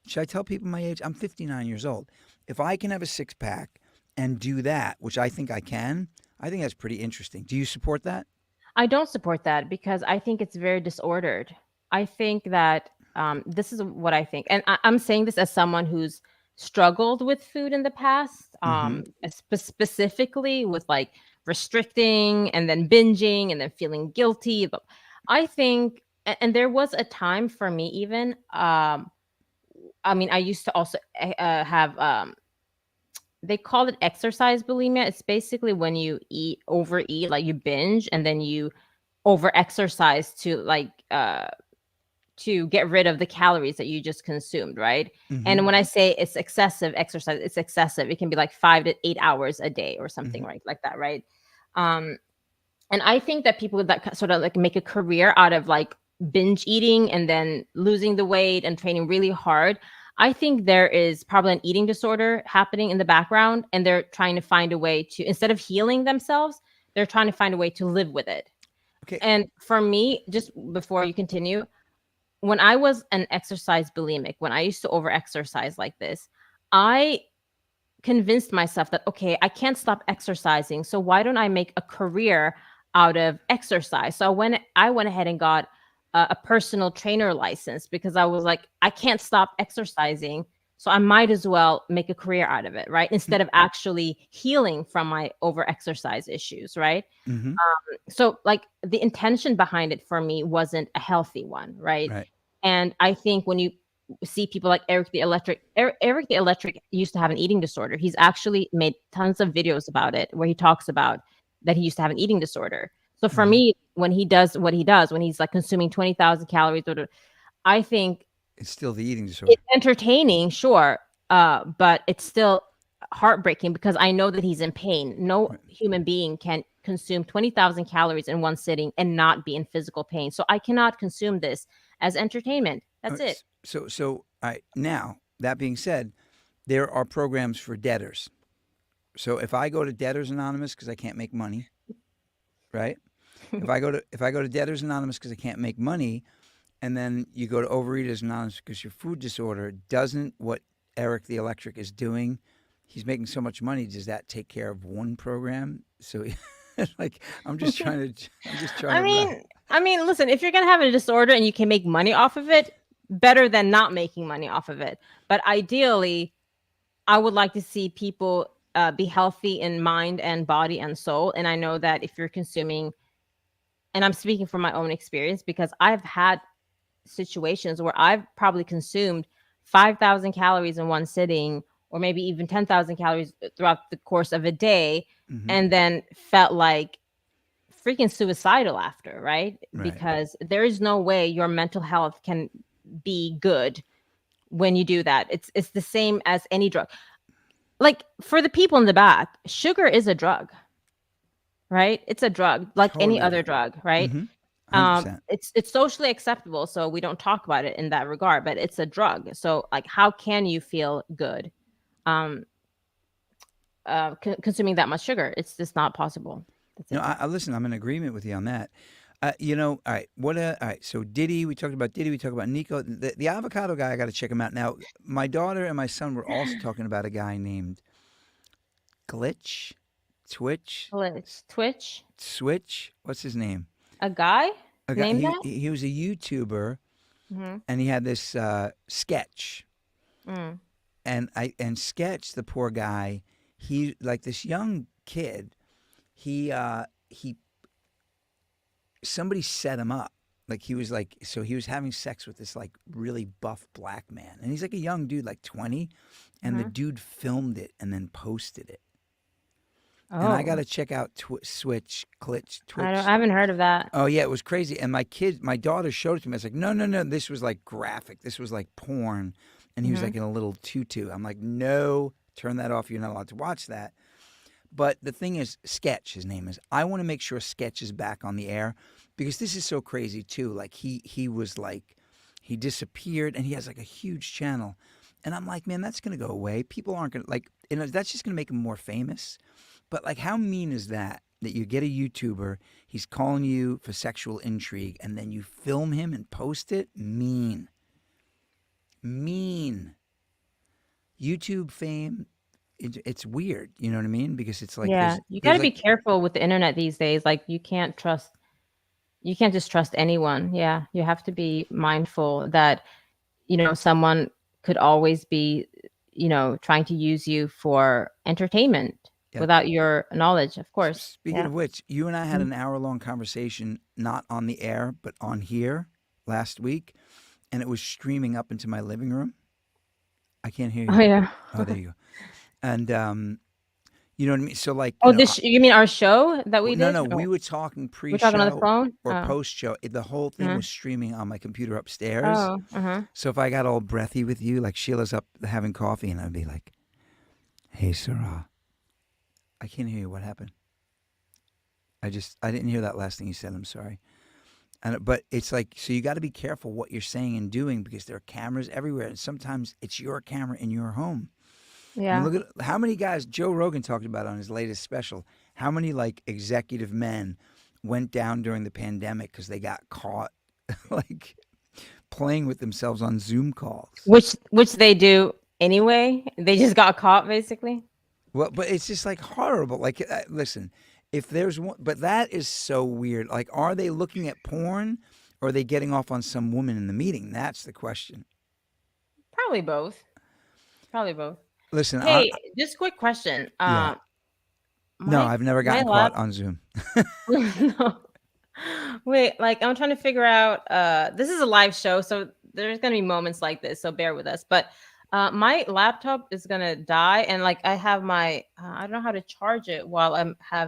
should I tell people my age? I'm 59 years old. If I can have a six pack and do that, which I think I can, I think that's pretty interesting. Do you support that? I don't support that because I think it's very disordered. I think that this is what I think. And I'm saying this as someone who's struggled with food in the past, specifically with like restricting and then binging and then feeling guilty. But I think, and there was a time for me even, I mean, I used to also have, they call it exercise bulimia. It's basically when you overeat, like you binge and then you over exercise to get rid of the calories that you just consumed, right? And when I say it's excessive exercise, it's excessive. It can be like 5 to 8 hours a day or something, right? Like that, right? And I think that people that sort of like make a career out of like binge eating and then losing the weight and training really hard, I think there is probably an eating disorder happening in the background, and they're trying to find a way to, instead of healing themselves, they're trying to find a way to live with it. Okay. And for me, just before you continue, when I was an exercise bulimic, when I used to over exercise like this, I convinced myself that, okay, I can't stop exercising. So why don't I make a career out of exercise? So I went ahead and got a personal trainer license because I was like, I can't stop exercising. So I might as well make a career out of it, right? Instead of actually healing from my over exercise issues, right? So like the intention behind it for me wasn't a healthy one, right? And I think when you see people like Eric the Electric, Eric the Electric used to have an eating disorder. He's actually made tons of videos about it where he talks about that he used to have an eating disorder. So for me, when he does what he does, when he's like consuming 20,000 calories, I think it's still the eating disorder. It's entertaining, sure, but it's still heartbreaking because I know that he's in pain. No human being can consume 20,000 calories in one sitting and not be in physical pain. So I cannot consume this as entertainment. That's it. So now, that being said, there are programs for debtors. So if I go to Debtors Anonymous because I can't make money, right? if I go to Debtors Anonymous because I can't make money, and then you go to Overeaters Anonymous because your food disorder, doesn't what Eric the Electric is doing, he's making so much money, does that take care of one program? So like I'm just trying to I mean, I mean, listen, if you're gonna have a disorder and you can make money off of it, better than not making money off of it. But ideally, I would like to see people be healthy in mind and body and soul. And I know that if you're consuming, and I'm speaking from my own experience because I've had situations where I've probably consumed 5,000 calories in one sitting, or maybe even 10,000 calories throughout the course of a day, Mm-hmm. and then felt like freaking suicidal after, right? Right. Because there is no way your mental health can be good when you do that. It's the same as any drug. Like for the people in the back, sugar is a drug, right? It's a drug like any Totally other agree. drug, right? Mm-hmm. 100%. It's socially acceptable, so we don't talk about it in that regard, but it's a drug. So like how can you feel good um consuming that much sugar? It's just not possible. That's No, it. I listen. I'm in agreement with you on that. All right. All right. So Diddy, we talked about Diddy. We talked about Nico. The avocado guy. I got to check him out. Now, my daughter and my son were also talking about a guy named Glitch, Twitch, Twitch, Switch. What's his name? a guy A guy. named He that. he was a YouTuber, Mm-hmm. and he had this sketch. Mm. And Sketch, the poor guy, he like this young kid. He somebody set him up. Like he was like, so he was having sex with this like really buff black man, and he's like a young dude, like 20, and the Mm-hmm. dude filmed it and then posted it. And I got Oh, to check out Switch, Glitch, I Twitch. haven't heard of that. Oh yeah, it was crazy. And my daughter showed it to me. I was like, no, no, no, this was like graphic. This was like porn. And he was Mm-hmm. like in a little tutu. I'm like, no, turn that off. You're not allowed to watch that. But the thing is, Sketch, his name is. I want to make sure Sketch is back on the air because this is so crazy too. Like he was like, he disappeared and he has like a huge channel. And I'm like, man, that's gonna go away. People aren't gonna like, that's just gonna make him more famous. But like, how mean is that? That you get a YouTuber, he's calling you for sexual intrigue, and then you film him and post it? Mean. Mean. YouTube fame, it's weird. You know what I mean? Because it's like Yeah, you got there's to be like careful with the internet these days. Like you can't just trust anyone. Yeah, you have to be mindful that someone could always be trying to use you for entertainment yeah. without your knowledge, of course. Speaking Yeah. of which, you and I had Mhm. an hour-long conversation, not on the air, but on here last week, and it was streaming up into my living room. I can't hear Oh you. yeah. Oh, there you go. And you know what I mean? So like, Oh, this you mean our show that we no, did? no, Oh, we were talking we're talking on the pre-show phone. or Oh. post-show. The whole thing Uh-huh. was streaming on my computer upstairs. Oh. Uh-huh. So if I got all breathy with you, like Sheila's up having coffee, and I'd be like, "Hey, Sarah, I can't hear you. What happened? I didn't hear that last thing you said. I'm sorry." But it's like, so you got to be careful what you're saying and doing because there are cameras everywhere, and sometimes it's your camera in your home. I mean, Yeah. look at how many guys Joe Rogan talked about on his latest special. How many like executive men went down during the pandemic because they got caught like playing with themselves on Zoom calls. Which they do anyway. They just got caught basically. Well, but it's just like horrible. Like, listen, if there's one, but that is so weird. Like, are they looking at porn or are they getting off on some woman in the meeting? That's the question. Probably both. Probably both. Listen, Hey, just quick question. yeah, no, My I've never my gotten lab caught on Zoom. no. Wait, like I'm trying to figure out this is a live show, so there's gonna be moments like this, so bear with us. But my laptop is gonna die and like I have my I don't know how to charge it while I'm All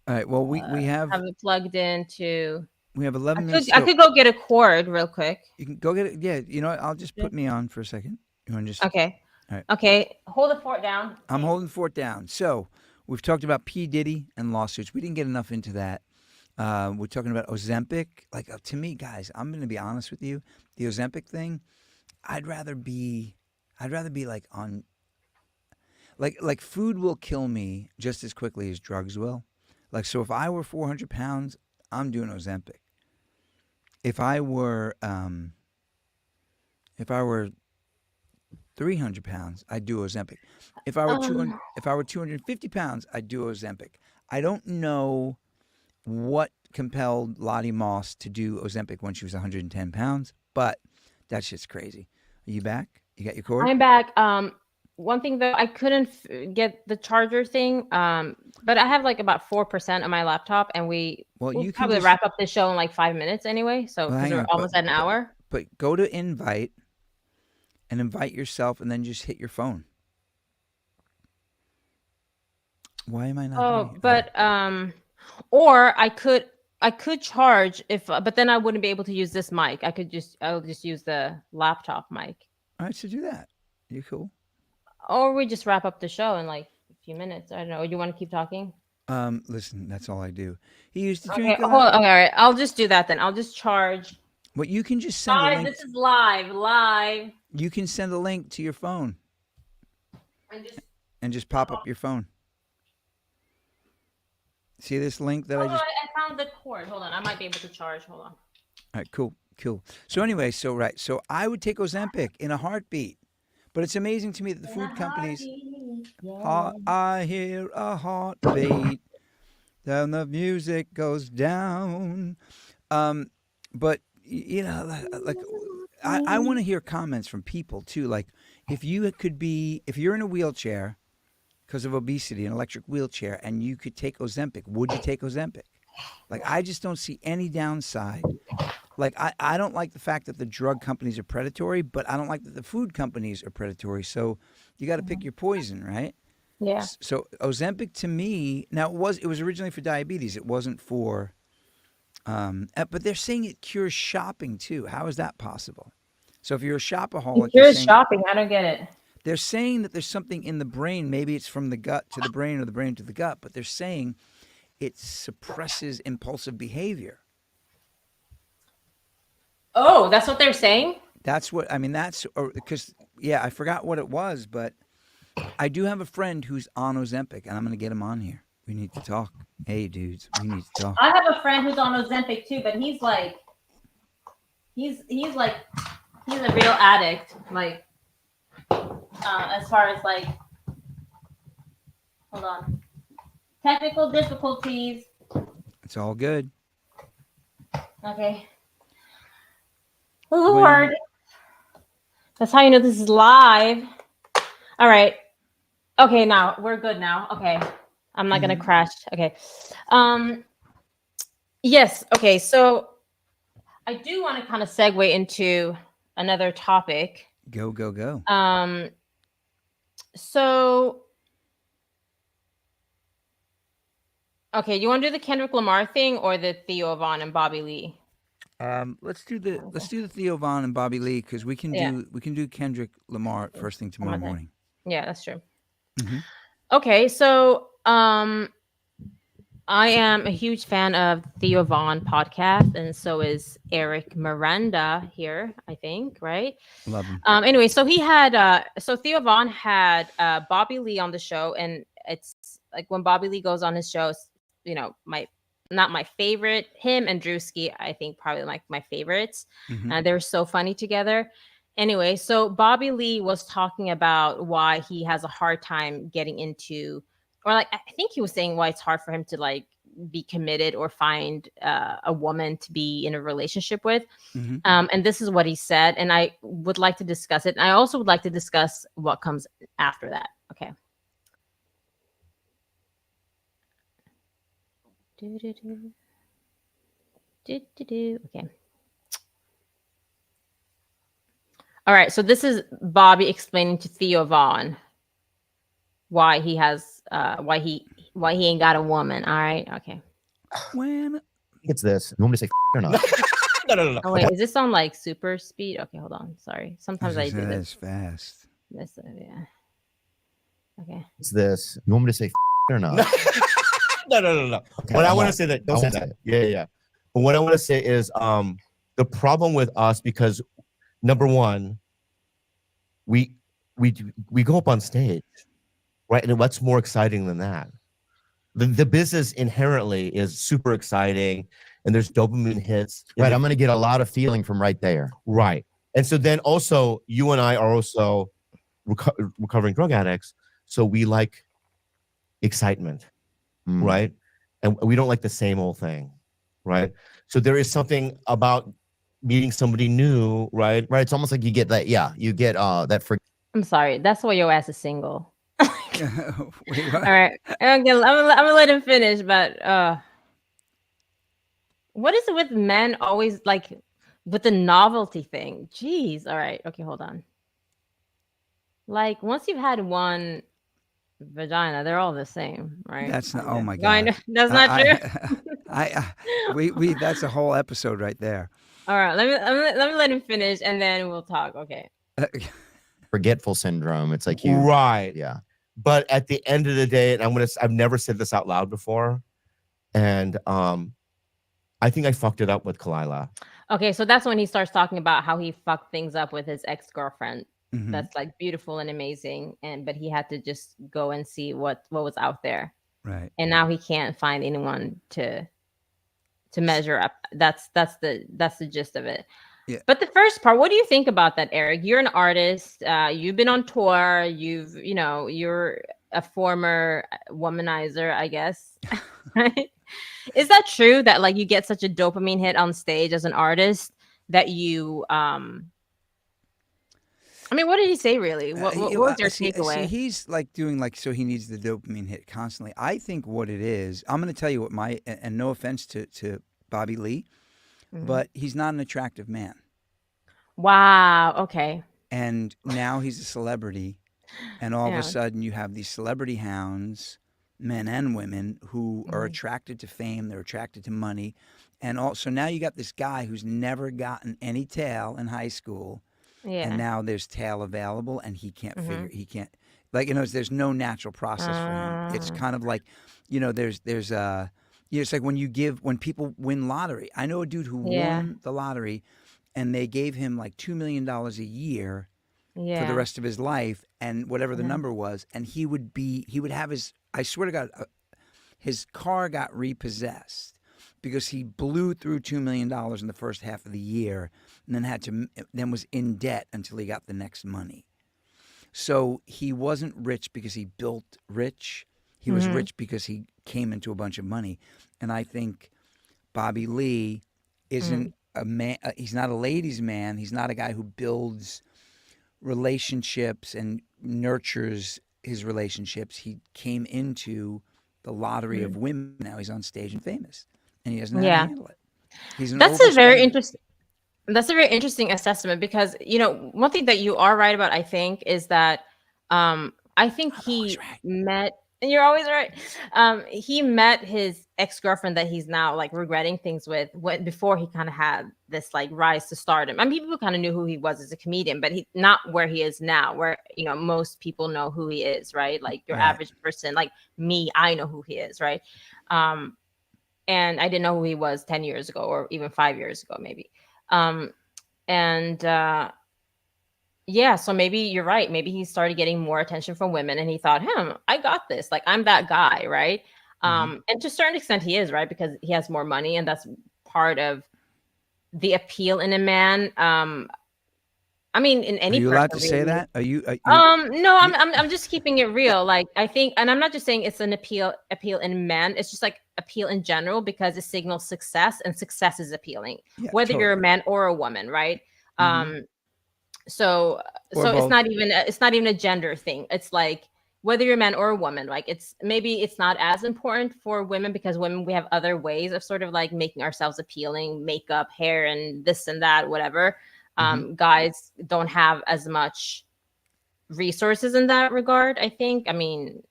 right, well, have it plugged into we have 11 could minutes I till could go get a cord real quick. you can go get it. Yeah, you know what? I'll just put me on for a second. You want to just Okay. all right. Okay. Hold the fort down. I'm holding the fort down. So we've talked about P. Diddy and lawsuits. We didn't get enough into that. We're talking about Ozempic. Like to me, guys, I'm going to be honest with you. The Ozempic thing, I'd rather be like on, like food will kill me just as quickly as drugs will. Like so, if I were 400 pounds, I'm doing Ozempic. If I were, if I were 300 pounds, I'd do Ozempic. If I were 250 pounds, I'd do Ozempic. I don't know what compelled Lottie Moss to do Ozempic when she was 110 pounds, but that shit's crazy. Are you back? You got your cord? I'm back. One thing though, I couldn't get the charger thing. But I have like about 4% on my laptop, and we'll you can probably just wrap up this show in like 5 minutes anyway. So Well, because hang we're on, almost at an hour. But go to invite and invite yourself, and then just hit your phone. Why am I not? Oh, hearing you? but or I could charge but then I wouldn't be able to use this mic. I'll just use the laptop mic. All right, so do that. You cool? Or we just wrap up the show in like a few minutes. I don't know. You want to keep talking? Listen, that's all I do. He used to Okay, drink. hold on. Okay, all right. I'll just do that then. I'll just charge. But you can just send a Guys, link. this is live. You can send a link to your phone and just pop up your phone. See this link that I just? I found the cord. Hold on. I might be able to charge. Hold on. All right, cool. So anyway, so I would take Ozempic in a heartbeat. But it's amazing to me that the food companies. I hear a heartbeat. Then the music goes down. But you know, like I want to hear comments from people too. Like if you're in a wheelchair because of obesity, an electric wheelchair, and you could take Ozempic, would you take Ozempic? Like I just don't see any downside. Like I don't like the fact that the drug companies are predatory, but I don't like that the food companies are predatory. So you got to pick your poison, right? Yeah. So Ozempic to me, now it was originally for diabetes. It wasn't for, but they're saying it cures shopping too. How is that possible? So if you're a shopaholic, Shopping. I don't get it. they're saying that there's something in the brain. Maybe it's from the gut to the brain or the brain to the gut, but they're saying it suppresses impulsive behavior. Oh, that's what they're saying? That's what I mean. Because I forgot what it was, but I do have a friend who's on Ozempic, and I'm going to get him on here. We need to talk. Hey, dudes, we need to talk. I have a friend who's on Ozempic too, but he's like, he's a real addict. Like, as far as like, hold on, technical difficulties. It's all good. Okay. Lord, that's how you know this is live. All right. Okay, now we're good now. Okay. I'm not gonna crash. Okay. Yes, okay, so I do want to kind of segue into another topic. Go. So okay, you want to do the Kendrick Lamar thing or the Theo Von and Bobby Lee? Let's do the Theo Von and Bobby Lee because we can do Kendrick Lamar first thing tomorrow morning. Yeah, that's true. Mm-hmm. Okay, so I am a huge fan of Theo Von podcast, and so is Eric Miranda here, I think, right? Love him. Anyway, so he had so Theo Von had Bobby Lee on the show, and it's like when Bobby Lee goes on his show, you know, not my favorite. Him and Drewski, I think, probably like my favorites. Mm-hmm. They're so funny together. Anyway, so Bobby Lee was talking about why he has a hard time getting into, or like I think he was saying why it's hard for him to like be committed or find a woman to be in a relationship with. Mm-hmm. And this is what he said, and I would like to discuss it. And I also would like to discuss what comes after that. Okay. Okay. All right. So this is Bobby explaining to Theo Von why he has why he ain't got a woman. All right. Okay. When it's this. You want me to say or not? No. Oh wait, is this on like super speed? Okay, hold on. Sorry. Sometimes I do this fast. This yeah. Okay. It's this. You want me to say or not? No. Okay, But I want to say that. I Don't say won't that. say Yeah. But what I want to say is the problem with us, because number one, we go up on stage, right? And what's more exciting than that? The business inherently is super exciting, and there's dopamine hits. Right, I'm going to get a lot of feeling from right there. Right. And so then also, you and I are also recovering drug addicts, so we like excitement, right? And we don't like the same old thing, right? So there is something about meeting somebody new, right? Right. It's almost like you get that. Yeah. You get that for I'm sorry. That's why your ass is single. Wait, what? All right. Okay, I'm gonna let him finish, but what is it with men always like with the novelty thing? Jeez. All right. Okay, hold on. Like once you've had one vagina, they're all the same, right? That's not. Kinda. Oh my Kinda. God. That's not true. We. That's a whole episode right there. All right. Let me let him finish, and then we'll talk. Okay. forgetful syndrome. It's like you, Right. yeah. But at the end of the day, and I've never said this out loud before, and I think I fucked it up with Kalila. Okay, so that's when he starts talking about how he fucked things up with his ex-girlfriend. Mhm. That's like beautiful and amazing, but he had to just go and see what was out there, Right. and now he can't find anyone to measure up. That's the gist of it. Yeah. But the first part, what do you think about that, Eric? You're an artist. You've been on tour. You're a former womanizer, I guess. Right? Is that true that like you get such a dopamine hit on stage as an artist that you I mean, what did he say really? What was your takeaway? See, he's like doing like so he needs the dopamine hit constantly. I think what it is, I'm going to tell you what and no offense to Bobby Lee, Mhm. but he's not an attractive man. Wow. Okay. And now he's a celebrity, and all of Yeah. a sudden you have these celebrity hounds, men and women, who are Mhm. attracted to fame, they're attracted to money, and also now you got this guy who's never gotten any tail in high school, Yeah. and now there's tail available, and he can't Mhm. he can't, like, there's no natural process for him. It's Ah. kind of like, there's it's like when people win lottery. I know a dude who Yeah. won the lottery, and they gave him like $2 million a year Yeah. for the rest of his life, and whatever the Yeah. number was, and he would have his, I swear to God, his car got repossessed because he blew through $2 million in the first half of the year, and then was in debt until he got the next money. So he wasn't rich because he built rich. He was Mhm. rich because he came into a bunch of money. And I think Bobby Lee isn't a man. He's not a ladies' man. He's not a guy who builds relationships and nurtures his relationships. He came into the lottery of women. Now he's on stage and famous, and he doesn't know how Yeah. to handle it. He's an That's a very overspender. interesting. That's a very interesting assessment because one thing that you are right about, I think, is that I think always he right. met. And you're always right. He met his ex-girlfriend that he's now like regretting things with before he kind of had this like rise to stardom. I mean, people kind of knew who he was as a comedian, but he not where he is now, where most people know who he is, right? Like your Right. average person, like me, I know who he is, right? And I didn't know who he was 10 years ago or even 5 years ago, maybe. Yeah, so maybe you're right. Maybe he started getting more attention from women and he thought, I got this. Like, I'm that guy, right? And to a certain extent, he is, right? Because he has more money and that's part of the appeal in a man. I mean, in any Are you person, allowed to say really. that? Are you? No, I'm just keeping it real. Like, I think, and I'm not just saying it's an appeal in men. It's just like appeal in general because it signals success, and success is appealing, Yeah, whether you're a totally. man or a woman, right? Mhm. So Or it's both. not even a gender thing. It's like whether you're a man or a woman, like it's not as important for women because women, we have other ways of sort of like making ourselves appealing, makeup, hair, and this and that, whatever. Guys don't have as much resources in that regard, I think. I mean,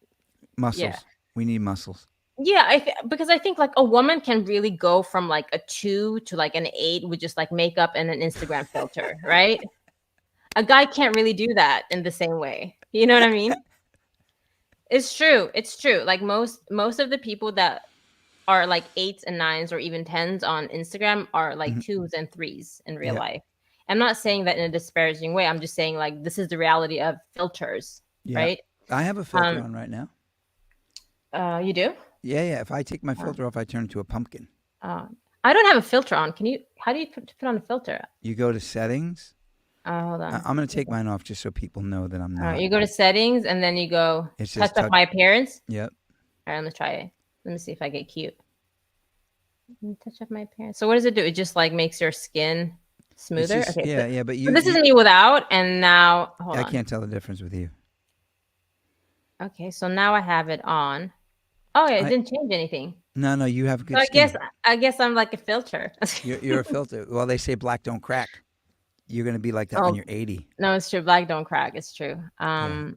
Muscles. yeah. We need muscles. Yeah, because I think like a woman can really go from like a 2 to like an 8 with just like makeup and an Instagram filter, right? A guy can't really do that in the same way. You know what I mean? It's true. It's true. Like most of the people that are like 8s and 9s or even 10s on Instagram are like 2s and 3s in real Yeah. life. I'm not saying that in a disparaging way. I'm just saying like this is the reality of filters, Yeah. right? I have a filter on right now. You do? Yeah. If I take my filter off, I turn into a pumpkin. I don't have a filter on. How do you put on a filter? You go to settings. Hold on. I'm going to take mine off just so people know that I'm All not. right, you go to settings and then you go It's touch just up my appearance. Yep. All right, let me try it. Let me see if I get cute. Touch up my parents. So what does it do? It just like makes your skin smoother. Just, Okay. yeah, but So this is me without, and now hold I on. can't tell the difference with you. Okay, so now I have it on. Oh yeah, it didn't change anything. No, you have good So skin. I guess I'm like a filter. You're a filter. Well, they say black don't crack. You're gonna be like that when you're 80. No, it's true. Black don't crack. It's true. And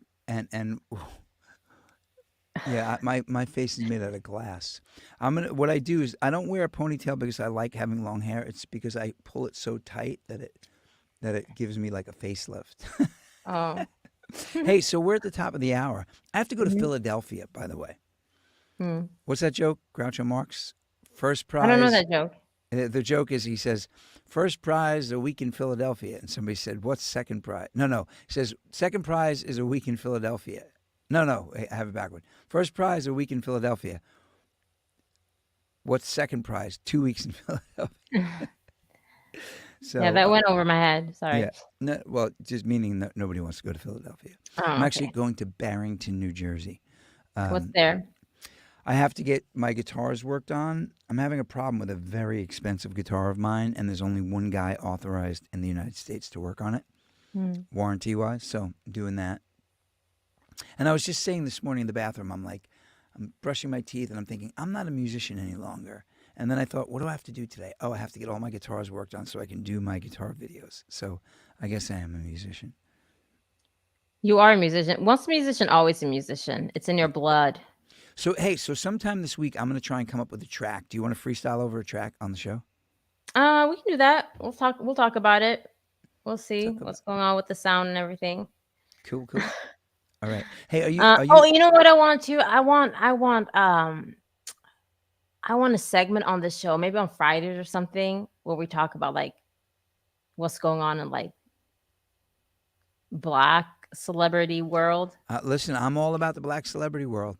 yeah, my face is made out of glass. What I do is I don't wear a ponytail because I like having long hair. It's because I pull it so tight that it gives me like a facelift. Oh. Hey, so we're at the top of the hour. I have to go to Philadelphia, by the way. What's that joke? Groucho Marx? First prize. I don't know that joke. The joke is he says, first prize a week in Philadelphia. And somebody said, what's second prize? No. He says, second prize is a week in Philadelphia. No, I have it backward. First prize a week in Philadelphia. What's second prize? 2 weeks in Philadelphia. So, yeah, that went over my head. Sorry. Yeah. No, well, just meaning that nobody wants to go to Philadelphia. I'm actually going to Barrington, New Jersey. What's there? I have to get my guitars worked on. I'm having a problem with a very expensive guitar of mine, and there's only one guy authorized in the United States to work on it, warranty-wise, so I'm doing that. And I was just saying this morning in the bathroom, I'm brushing my teeth, and I'm thinking, I'm not a musician any longer. And then I thought, what do I have to do today? Oh, I have to get all my guitars worked on so I can do my guitar videos. So I guess I am a musician. You are a musician. Once a musician, always a musician. It's in your blood. So, hey, sometime this week, I'm going to try and come up with a track. Do you want to freestyle over a track on the show? We can do that. We'll talk about it. We'll see what's going on with the sound and everything. Cool. All right. Hey, are you? Oh, you know what I want to? I want a segment on the show, maybe on Fridays or something, where we talk about like what's going on in like Black celebrity world. Listen, I'm all about the Black celebrity world.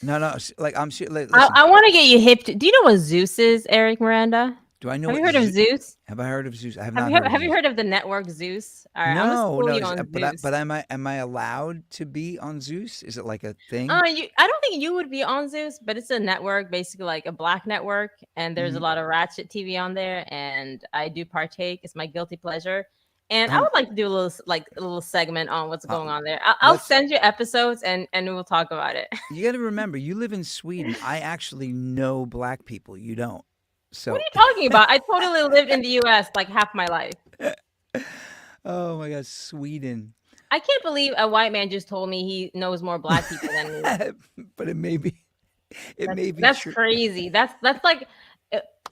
No, like I'm sure. Like, I want to get you hip to. Do you know what Zeus is, Eric Miranda? Do I know? Have you heard of Zeus? Have I heard of Zeus? I have not. Have you heard of the network Zeus? All right, no. Zeus. But am I allowed to be on Zeus? Is it like a thing? I don't think you would be on Zeus, but it's a network, basically like a Black network, and there's a lot of ratchet TV on there, and I do partake. It's my guilty pleasure. And I would like to do a little segment on what's going on there. I'll send you episodes and we'll talk about it. You got to remember, you live in Sweden. I actually know Black people. You don't. So what are you talking about? I totally lived in the U.S. like half my life. Oh my God, Sweden! I can't believe a white man just told me he knows more Black people than me. But it may be. That's crazy. That's like.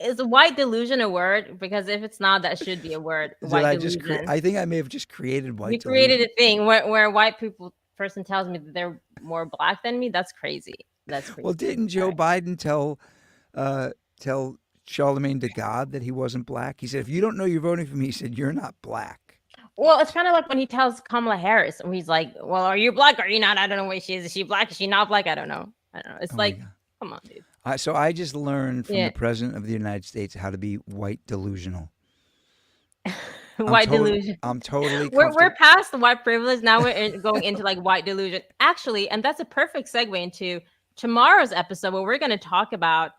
Is white delusion a word? Because if it's not, that should be a word. White delusion. I think I may have just created white delusion. You created a thing where a white person tells me that they're more Black than me. That's crazy. That's crazy. Well, didn't Joe Biden tell Charlemagne de God that he wasn't Black? He said, if you don't know you're voting for me, he said, you're not Black. Well, it's kind of like when he tells Kamala Harris, and he's like, well, are you Black? Or are you not? I don't know what she is. Is she Black? Is she not Black? I don't know. It's like, come on, dude. So I just learned from the President of the United States how to be white delusional. Delusion. I'm totally we're past the white privilege. Now we're going into like white delusion. Actually, and that's a perfect segue into tomorrow's episode where we're going to talk about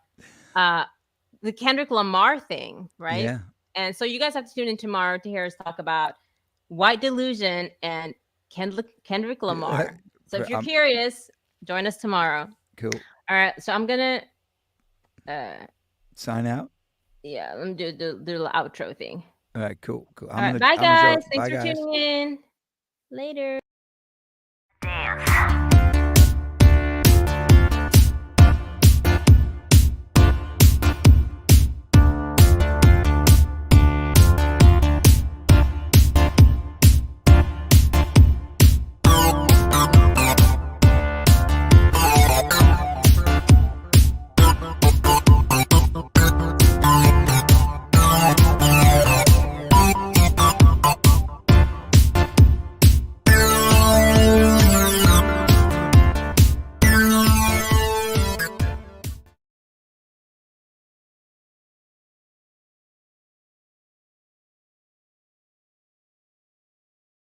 the Kendrick Lamar thing, right? Yeah. And so you guys have to tune in tomorrow to hear us talk about white delusion and Kendrick Lamar. So if you're curious, join us tomorrow. Cool. All right. So I'm going to sign out. Yeah, let me do the little outro thing. All right, cool. All right, bye guys. Thanks for tuning in. Later. Dance.